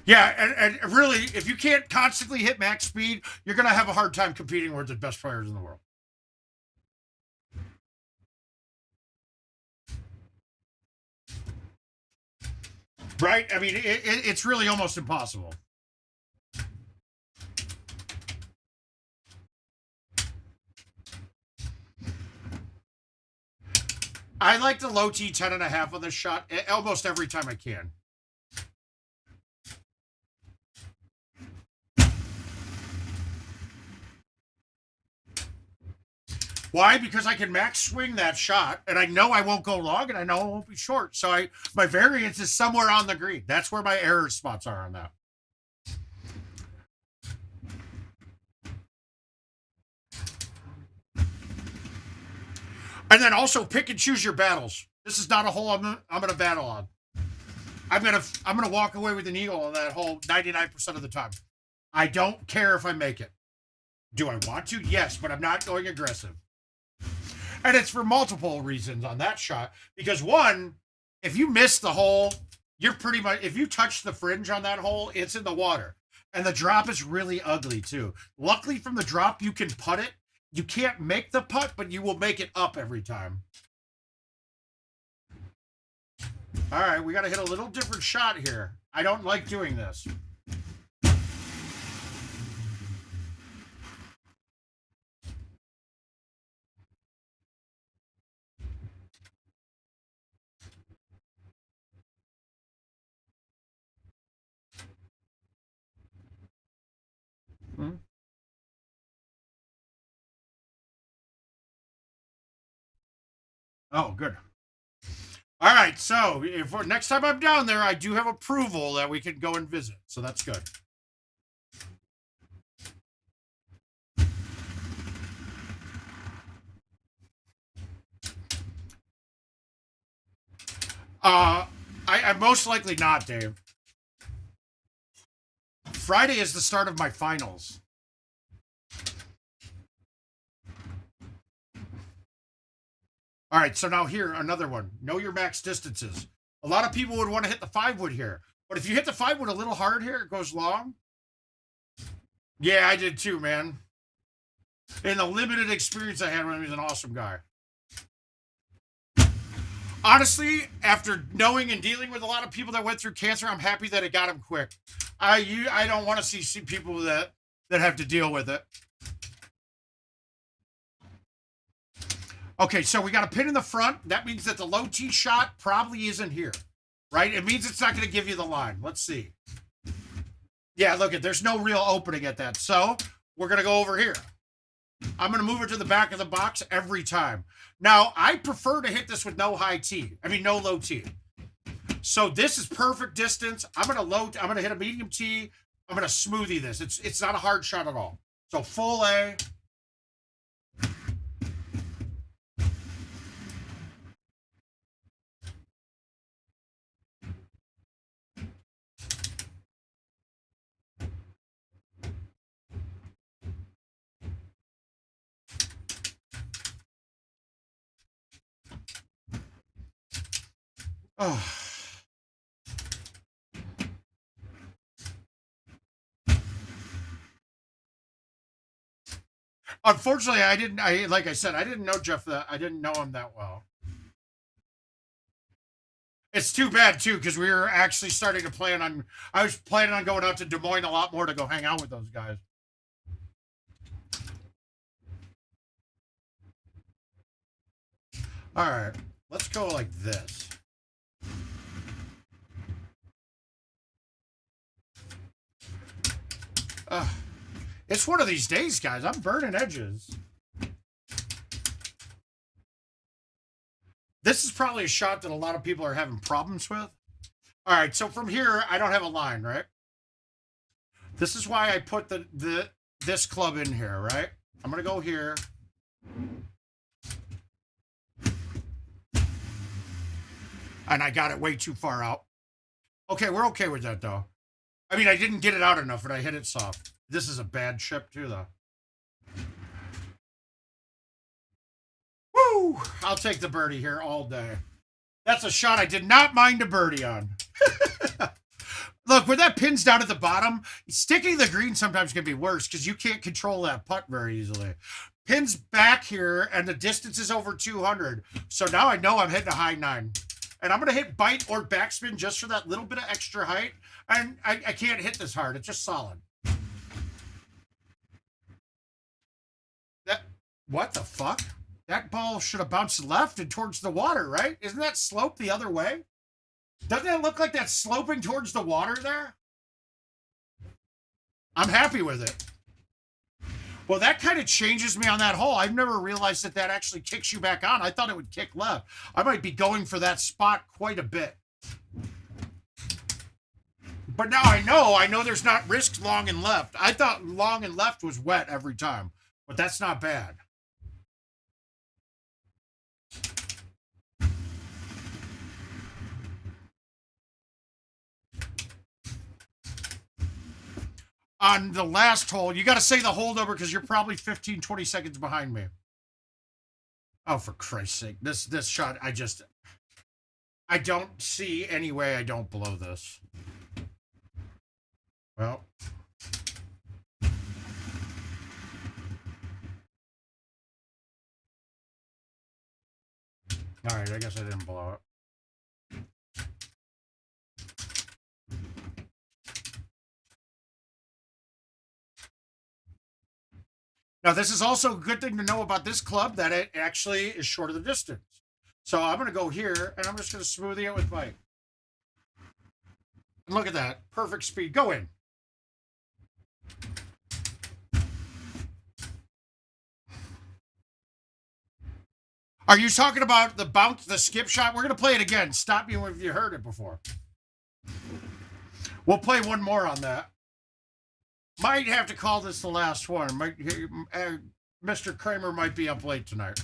Yeah, and really, if you can't constantly hit max speed, you're going to have a hard time competing with the best players in the world. Right? I mean, it's really almost impossible. I like the low T 10.5 on this shot almost every time I can. Why? Because I can max swing that shot, and I know I won't go long, and I know it won't be short. So my variance is somewhere on the green. That's where my error spots are on that. And then also pick and choose your battles. This is not a hole I'm going to battle on. I'm going to walk away with an eagle on that hole 99% of the time. I don't care if I make it. Do I want to? Yes, but I'm not going aggressive. And it's for multiple reasons on that shot. Because one, if you miss the hole, you're pretty much, if you touch the fringe on that hole, it's in the water. And the drop is really ugly too. Luckily from the drop, you can putt it. You can't make the putt, but you will make it up every time. All right, we got to hit a little different shot here. I don't like doing this. Oh, good. All right, so if next time I'm down there, I do have approval that we can go and visit, so that's good. I'm most likely not, Dave. Friday is the start of my finals. All right, so now here, another one. Know your max distances. A lot of people would want to hit the 5-wood here. But if you hit the 5-wood a little hard here, it goes long. Yeah, I did too, man. In the limited experience I had with him, he's an awesome guy. Honestly, after knowing and dealing with a lot of people that went through cancer, I'm happy that it got him quick. I don't want to see people that have to deal with it. Okay, so we got a pin in the front. That means that the low tee shot probably isn't here, right? It means it's not going to give you the line. Let's see. Yeah, look, there's no real opening at that. So we're going to go over here. I'm going to move it to the back of the box every time. Now, I prefer to hit this with no high tee. I mean, no low tee. So this is perfect distance. I'm going to hit a medium tee. I'm going to smoothie this. It's not a hard shot at all. So full A. Oh. Unfortunately, like I said, I didn't know Jeff I didn't know him that well. It's too bad too, because we were actually starting to plan on. I was planning on going out to Des Moines a lot more to go hang out with those guys. All right, let's go like this. It's one of these days, guys. I'm burning edges. This is probably a shot that a lot of people are having problems with. All right, so from here, I don't have a line, right? This is why I put this club in here, right? I'm gonna go here. And I got it way too far out. Okay, we're okay with that, though. I mean, I didn't get it out enough, but I hit it soft. This is a bad chip, too, though. Woo! I'll take the birdie here all day. That's a shot I did not mind a birdie on. Look, where that pin's down at the bottom, sticking the green sometimes can be worse because you can't control that putt very easily. Pin's back here, and the distance is over 200. So now I know I'm hitting a high 9. And I'm going to hit bite or backspin just for that little bit of extra height. And I can't hit this hard. It's just solid. What the fuck? That ball should have bounced left and towards the water, right? Isn't that slope the other way? Doesn't it look like that's sloping towards the water there? I'm happy with it. Well, that kind of changes me on that hole. I've never realized that actually kicks you back on. I thought it would kick left. I might be going for that spot quite a bit. But now I know there's not risk long and left. I thought long and left was wet every time, but that's not bad. On the last hole, you got to say the hole number because you're probably 15, 20 seconds behind me. Oh, for Christ's sake. This shot, I don't see any way I don't blow this. Well. All right, I guess I didn't blow it. Now, this is also a good thing to know about this club, that it actually is short of the distance. So I'm going to go here, and I'm just going to smoothie it with bite. And look at that. Perfect speed. Go in. Are you talking about the skip shot? We're going to play it again. Stop me if you heard it before. We'll play one more on that. Might have to call this the last one. Mr. Kramer might be up late tonight.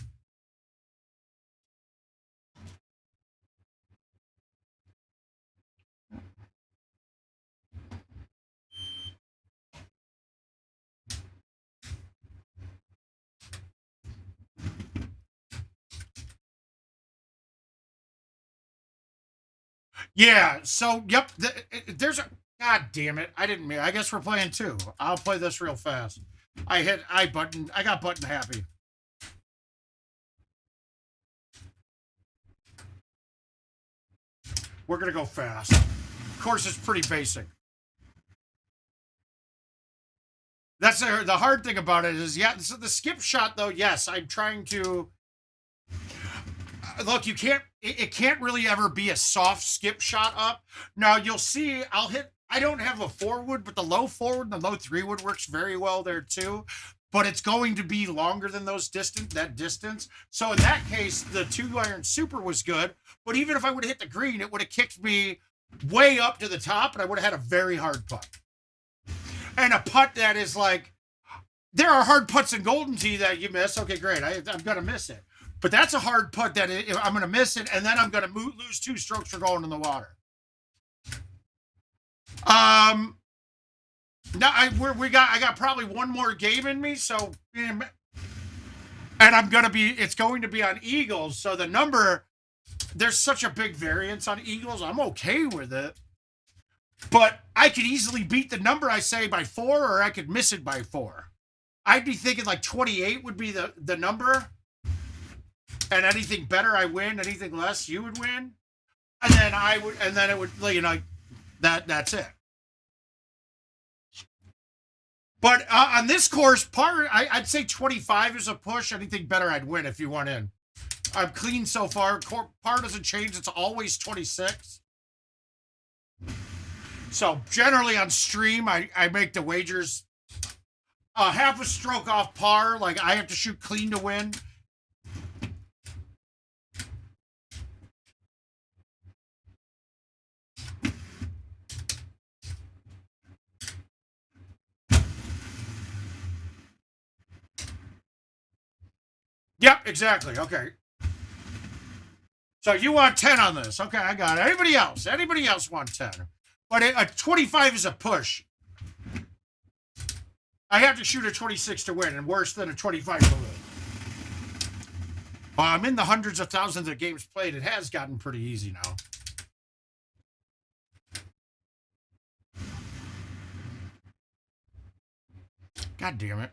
Yeah. So, yep. There's a. God damn it! I didn't mean. I guess we're playing two. I'll play this real fast. I hit I button. I got button happy. We're gonna go fast. Of course, it's pretty basic. That's the hard thing about it is, yeah. So the skip shot, though, yes, I'm trying to. Look, you can't. It can't really ever be a soft skip shot up. Now you'll see. I'll hit. I don't have a forward, but the low forward and the low 3-wood works very well there too. But it's going to be longer than that distance. So in that case, the 2-iron super was good. But even if I would have hit the green, it would have kicked me way up to the top, and I would have had a very hard putt. And a putt that is like, there are hard putts in Golden Tee that you miss. Okay, great. I'm going to miss it. But that's a hard putt that I'm going to miss it, and then I'm going to lose 2 strokes for going in the water. Now I got probably one more game in me, so, and it's going to be on Eagles. So the number, there's such a big variance on Eagles. I'm okay with it. But I could easily beat the number I say by 4, or I could miss it by 4. I'd be thinking like 28 would be the number. And anything better, I win. Anything less, you would win. And then it would, that's it. But on this course, I'd say 25 is a push. Anything better, I'd win if you went in. I'm clean so far. Par doesn't change. It's always 26. So generally on stream, I make the wagers half a stroke off par. Like I have to shoot clean to win. Yep, exactly. Okay. So you want 10 on this. Okay, I got it. Anybody else? Anybody else want 10? But a 25 is a push. I have to shoot a 26 to win, and worse than a 25 to win. I'm in the hundreds of thousands of games played. It has gotten pretty easy now. God damn it.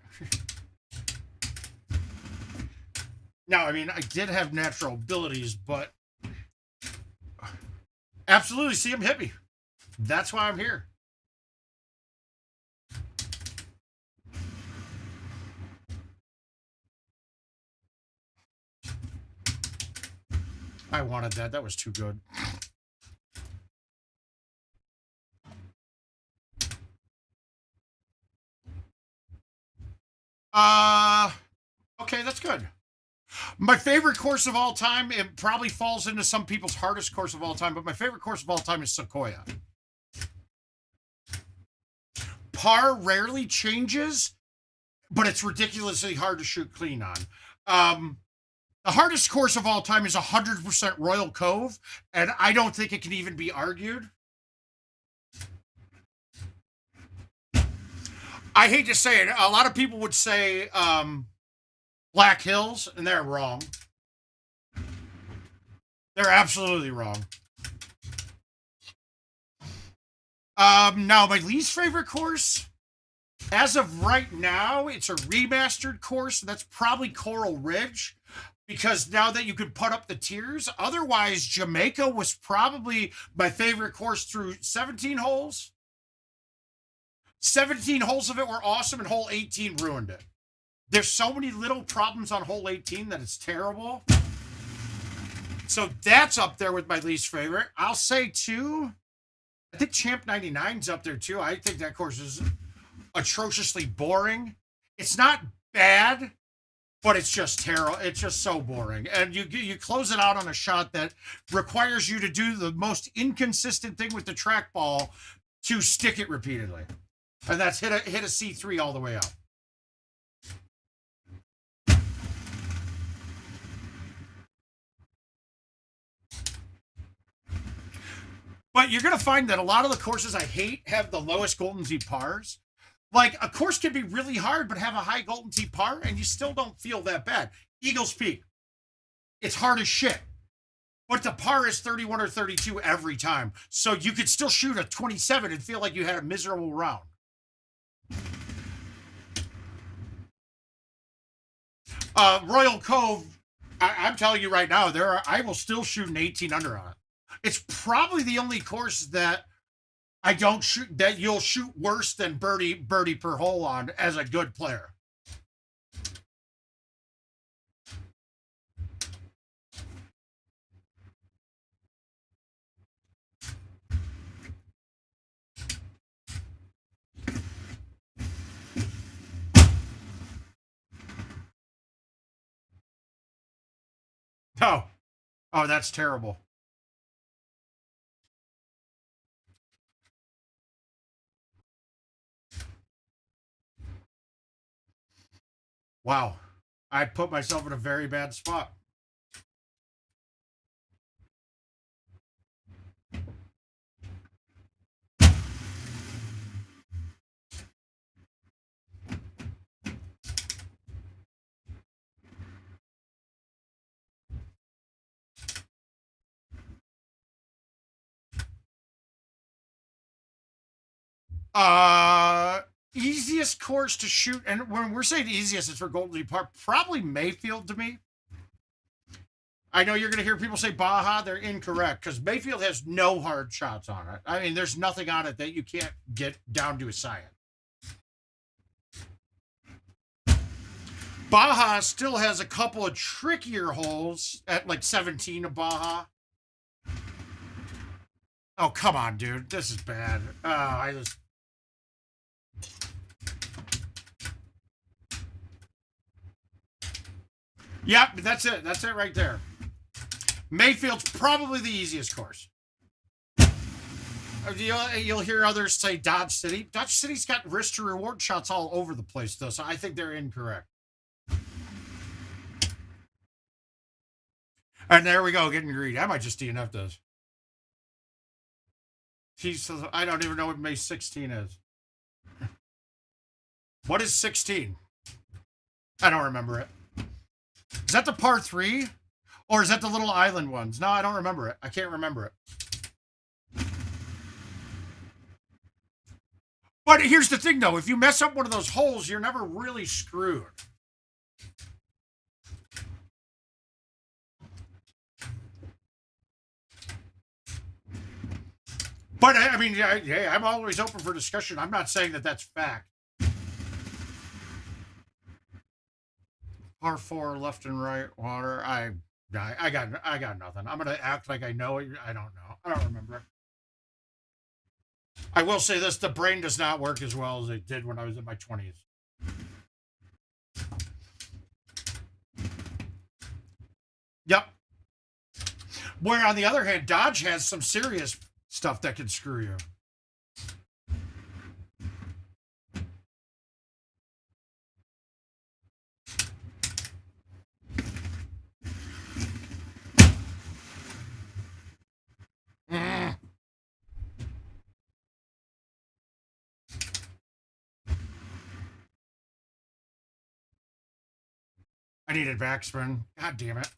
Now, I mean, I did have natural abilities, but absolutely see him hit me. That's why I'm here. I wanted that. That was too good. Okay, that's good. My favorite course of all time, it probably falls into some people's hardest course of all time, but my favorite course of all time is Sequoia. Par rarely changes, but it's ridiculously hard to shoot clean on. The hardest course of all time is 100% Royal Cove, and I don't think it can even be argued. I hate to say it. A lot of people would say Black Hills, and they're wrong. They're absolutely wrong. Now, my least favorite course, as of right now, it's a remastered course, and that's probably Coral Ridge, because now that you can put up the tiers. Otherwise, Jamaica was probably my favorite course through 17 holes. 17 holes of it were awesome, and hole 18 ruined it. There's so many little problems on hole 18 that it's terrible. So that's up there with my least favorite. I'll say, too, I think Champ 99's up there, too. I think that course is atrociously boring. It's not bad, but it's just terrible. It's just so boring. And you close it out on a shot that requires you to do the most inconsistent thing with the trackball to stick it repeatedly. And that's hit a C3 all the way up. But you're going to find that a lot of the courses I hate have the lowest Golden Tee pars. Like, a course can be really hard, but have a high Golden Tee par, and you still don't feel that bad. Eagles Peak. It's hard as shit. But the par is 31 or 32 every time. So you could still shoot a 27 and feel like you had a miserable round. Royal Cove, I'm telling you right now, I will still shoot an 18 under on it. It's probably the only course that I don't shoot, that you'll shoot worse than birdie per hole on as a good player. Oh, that's terrible. Wow. I put myself in a very bad spot. Easiest course to shoot, and when we're saying easiest, it's for Golden Park, probably Mayfield to me. I know you're going to hear people say Baja. They're incorrect because Mayfield has no hard shots on it. I mean, there's nothing on it that you can't get down to a science. Baja still has a couple of trickier holes at like 17 of Baja. Oh, come on, dude. This is bad. Yep, that's it. That's it right there. Mayfield's probably the easiest course. You'll hear others say Dodge City. Dodge City's got risk to reward shots all over the place, though, so I think they're incorrect. And there we go, getting greedy. I might just DNF this. He says, I don't even know what May 16 is. What is 16? I don't remember it. Is that the par 3? Or is that the little island ones? No, I don't remember it. I can't remember it. But here's the thing, though. If you mess up one of those holes, you're never really screwed. But, I mean, yeah, I'm always open for discussion. I'm not saying that that's fact. Par 4, left and right, water. I got nothing. I'm going to act like I know it. I don't know. I don't remember. I will say this. The brain does not work as well as it did when I was in my 20s. Yep. Where, on the other hand, Dodge has some serious stuff that can screw you. I needed backspin. God damn it.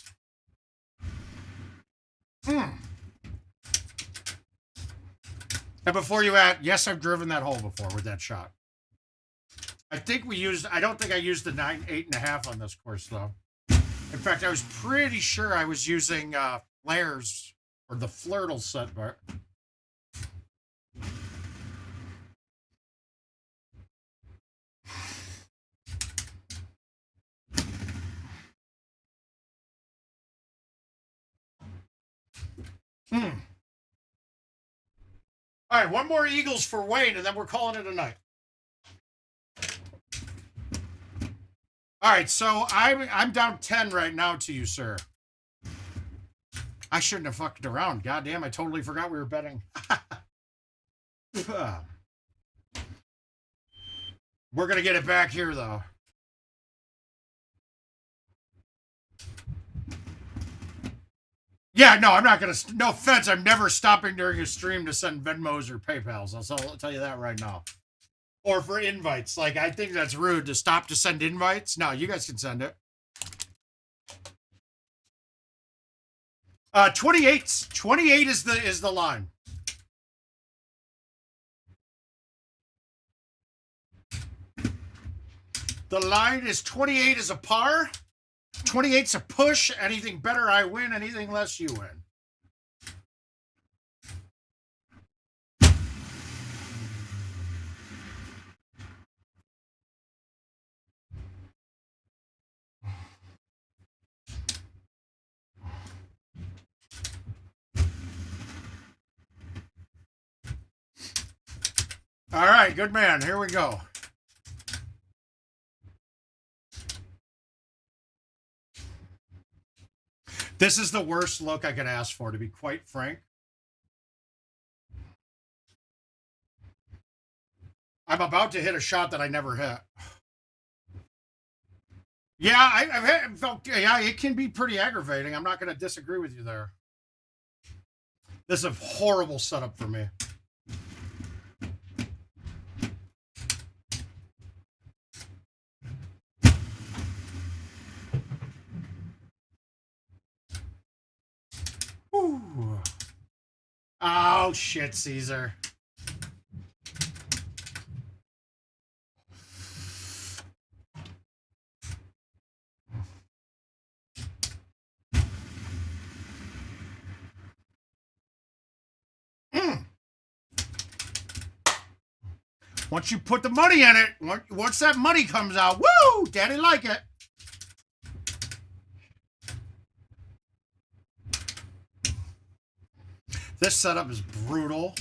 And before you add, yes, I've driven that hole before with that shot. I don't think I used the 8.5 on this course, though. In fact, I was pretty sure I was using flares or the Flirtle set bar. All right, one more Eagles for Wayne, and then we're calling it a night. All right, so I'm down 10 right now to you, sir. I shouldn't have fucked around. Goddamn, I totally forgot we were betting. We're going to get it back here, though. Yeah, no, I'm not going to. No offense, I'm never stopping during a stream to send Venmos or PayPals. I'll tell you that right now. Or for invites. Like, I think that's rude to stop to send invites. No, you guys can send it. 28. 28 is the line. The line is 28 is a par. 28's a push. Anything better, I win. Anything less, you win. All right, good man. Here we go. This is the worst look I could ask for, to be quite frank. I'm about to hit a shot that I never hit. Yeah, I've felt, yeah, it can be pretty aggravating. I'm not going to disagree with you there. This is a horrible setup for me. Ooh. Oh, shit, Caesar. Once you put the money in it, once that money comes out, woo, daddy like it. This setup is brutal.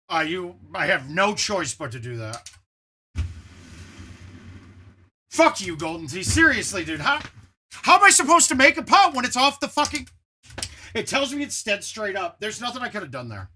I have no choice but to do that. Fuck you, GoldenTeeTV. Seriously, dude. How am I supposed to make a putt when it's off the fucking... It tells me it's dead straight up. There's nothing I could have done there.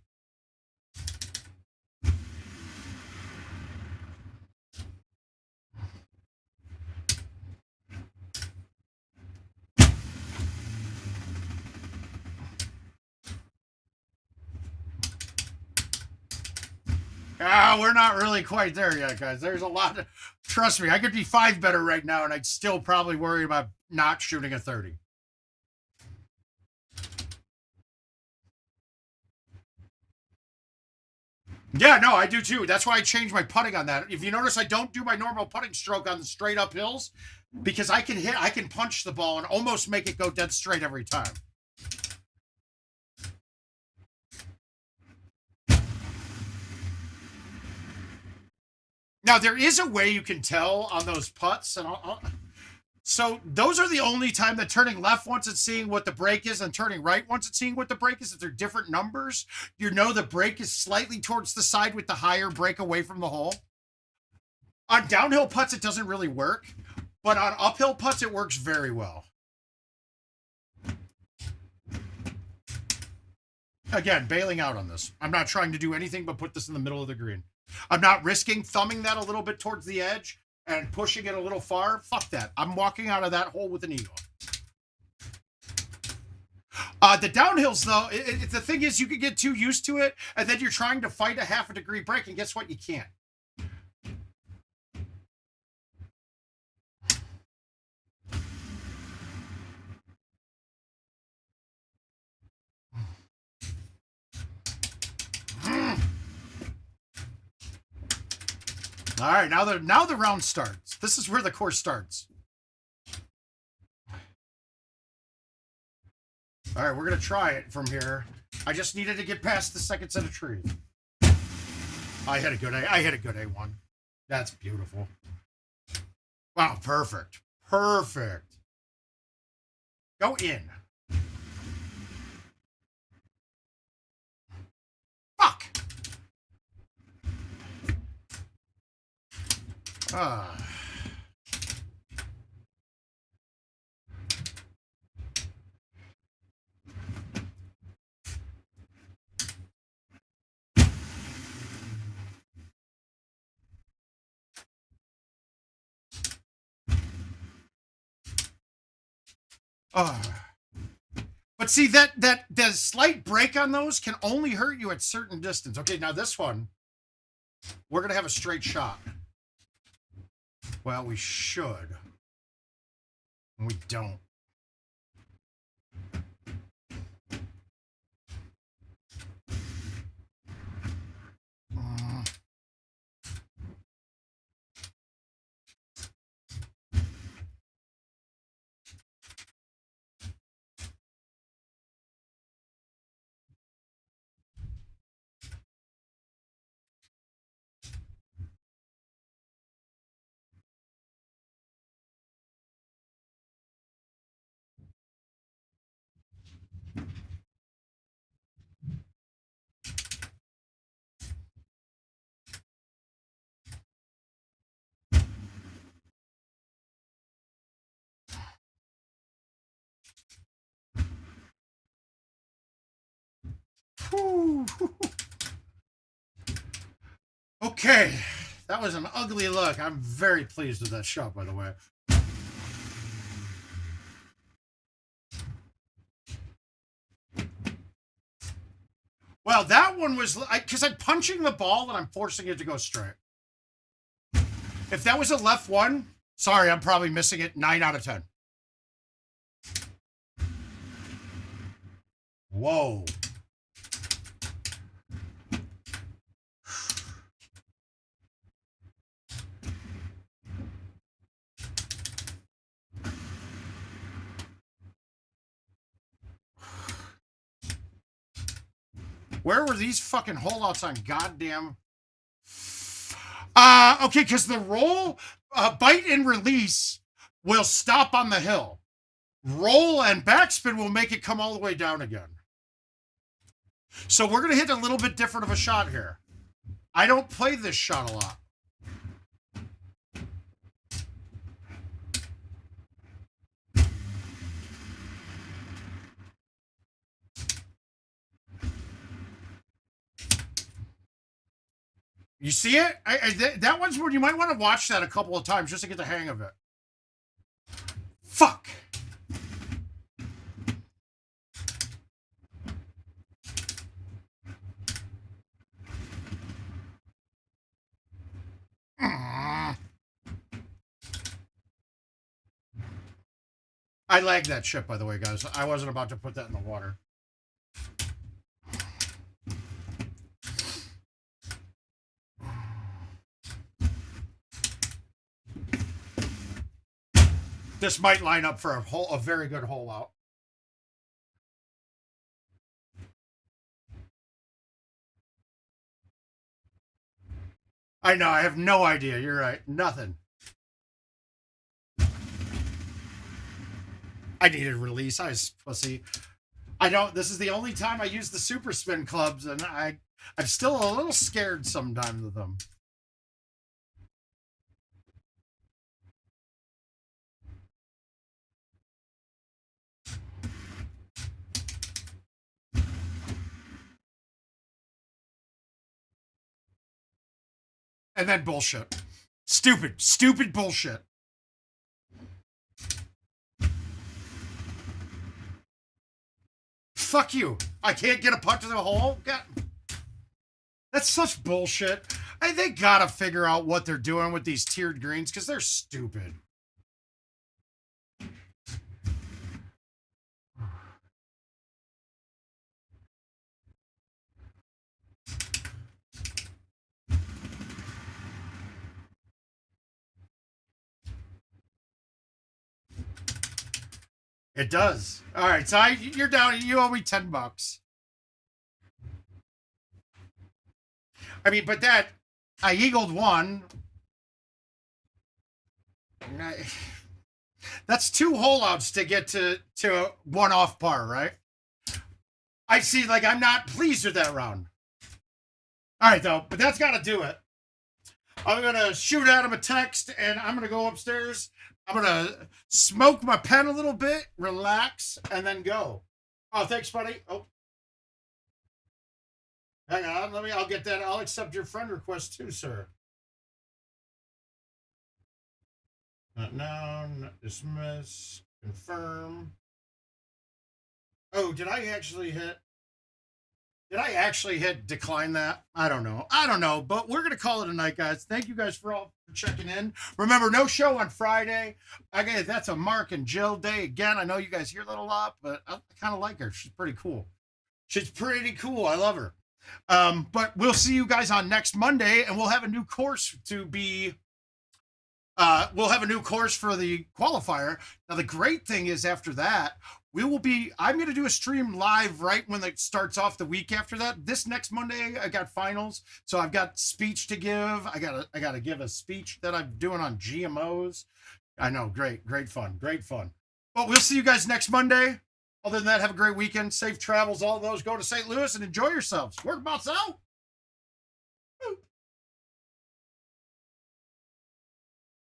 Ah, we're not really quite there yet, guys. There's a lot of... Trust me, I could be 5 better right now, and I'd still probably worry about not shooting a 30. Yeah, no, I do too. That's why I changed my putting on that. If you notice, I don't do my normal putting stroke on the straight up hills because I can punch the ball and almost make it go dead straight every time. Now, there is a way you can tell on those putts, and so those are the only time that turning left once it's seeing what the break is and turning right once it's seeing what the break is. If they're different numbers, you know the break is slightly towards the side with the higher break away from the hole. On downhill putts, it doesn't really work, but on uphill putts, it works very well. Again, bailing out on this. I'm not trying to do anything but put this in the middle of the green. I'm not risking thumbing that a little bit towards the edge and pushing it a little far. Fuck that. I'm walking out of that hole with an eagle. The downhills, though, the thing is you can get too used to it, and then you're trying to fight a 1/2 degree break, and guess what? You can't. All right, now the round starts. This is where the course starts. All right, we're gonna try it from here. I just needed to get past the second set of trees. I hit a good A1. That's beautiful. Wow, perfect. Perfect. Go in. Fuck. But see, that the slight break on those can only hurt you at certain distance. Okay, now this one we're going to have a straight shot. Well, we should. We don't. Whew. Okay, that was an ugly look. I'm very pleased with that shot, by the way. Well, that one was because I'm punching the ball and I'm forcing it to go straight. If that was a left one, sorry, I'm probably missing it 9 out of 10. Whoa. Where were these fucking holdouts on goddamn? Okay, because the roll, bite and release will stop on the hill. Roll and backspin will make it come all the way down again. So we're going to hit a little bit different of a shot here. I don't play this shot a lot. You see it? That one's where you might want to watch that a couple of times just to get the hang of it. Fuck. I lagged that shit, by the way, guys. I wasn't about to put that in the water. This might line up for a very good hole out. I know, I have no idea. You're right. Nothing. I needed release. I was pussy. I don't. This is the only time I use the super spin clubs, and I'm still a little scared sometimes of them. And then bullshit. Stupid bullshit. Fuck you. I can't get a putt to the hole? God. That's such bullshit. They gotta figure out what they're doing with these tiered greens because they're stupid. It does. All right, so you're down. You owe me $10. I mean, but that I eagled one. That's 2 holeouts to get to one off par, right? I see. Like I'm not pleased with that round. All right, though, but that's got to do it. I'm gonna shoot Adam a text, and I'm gonna go upstairs. I'm gonna smoke my pen a little bit, relax, and then go. Oh, thanks, buddy. Oh, hang on. I'll get that. I'll accept your friend request too, sir. Not known. Not dismiss. Confirm. Oh, did I actually hit? Did I actually hit decline that? I don't know, but we're going to call it a night, guys. Thank you guys for checking in. Remember, no show on Friday. Okay, that's a Marc and Jill day. Again, I know you guys hear that a lot, but I kind of like her. She's pretty cool. I love her. But we'll see you guys on next Monday, and we'll have a new course to be we'll have a new course for the qualifier. Now, the great thing is after that, I'm going to do a stream live right when it starts off the week after that. This next Monday, I got finals. So I've got speech to give. I got to give a speech that I'm doing on GMOs. I know. Great fun. But we'll see you guys next Monday. Other than that, have a great weekend. Safe travels, all those. Go to St. Louis and enjoy yourselves. Work about out.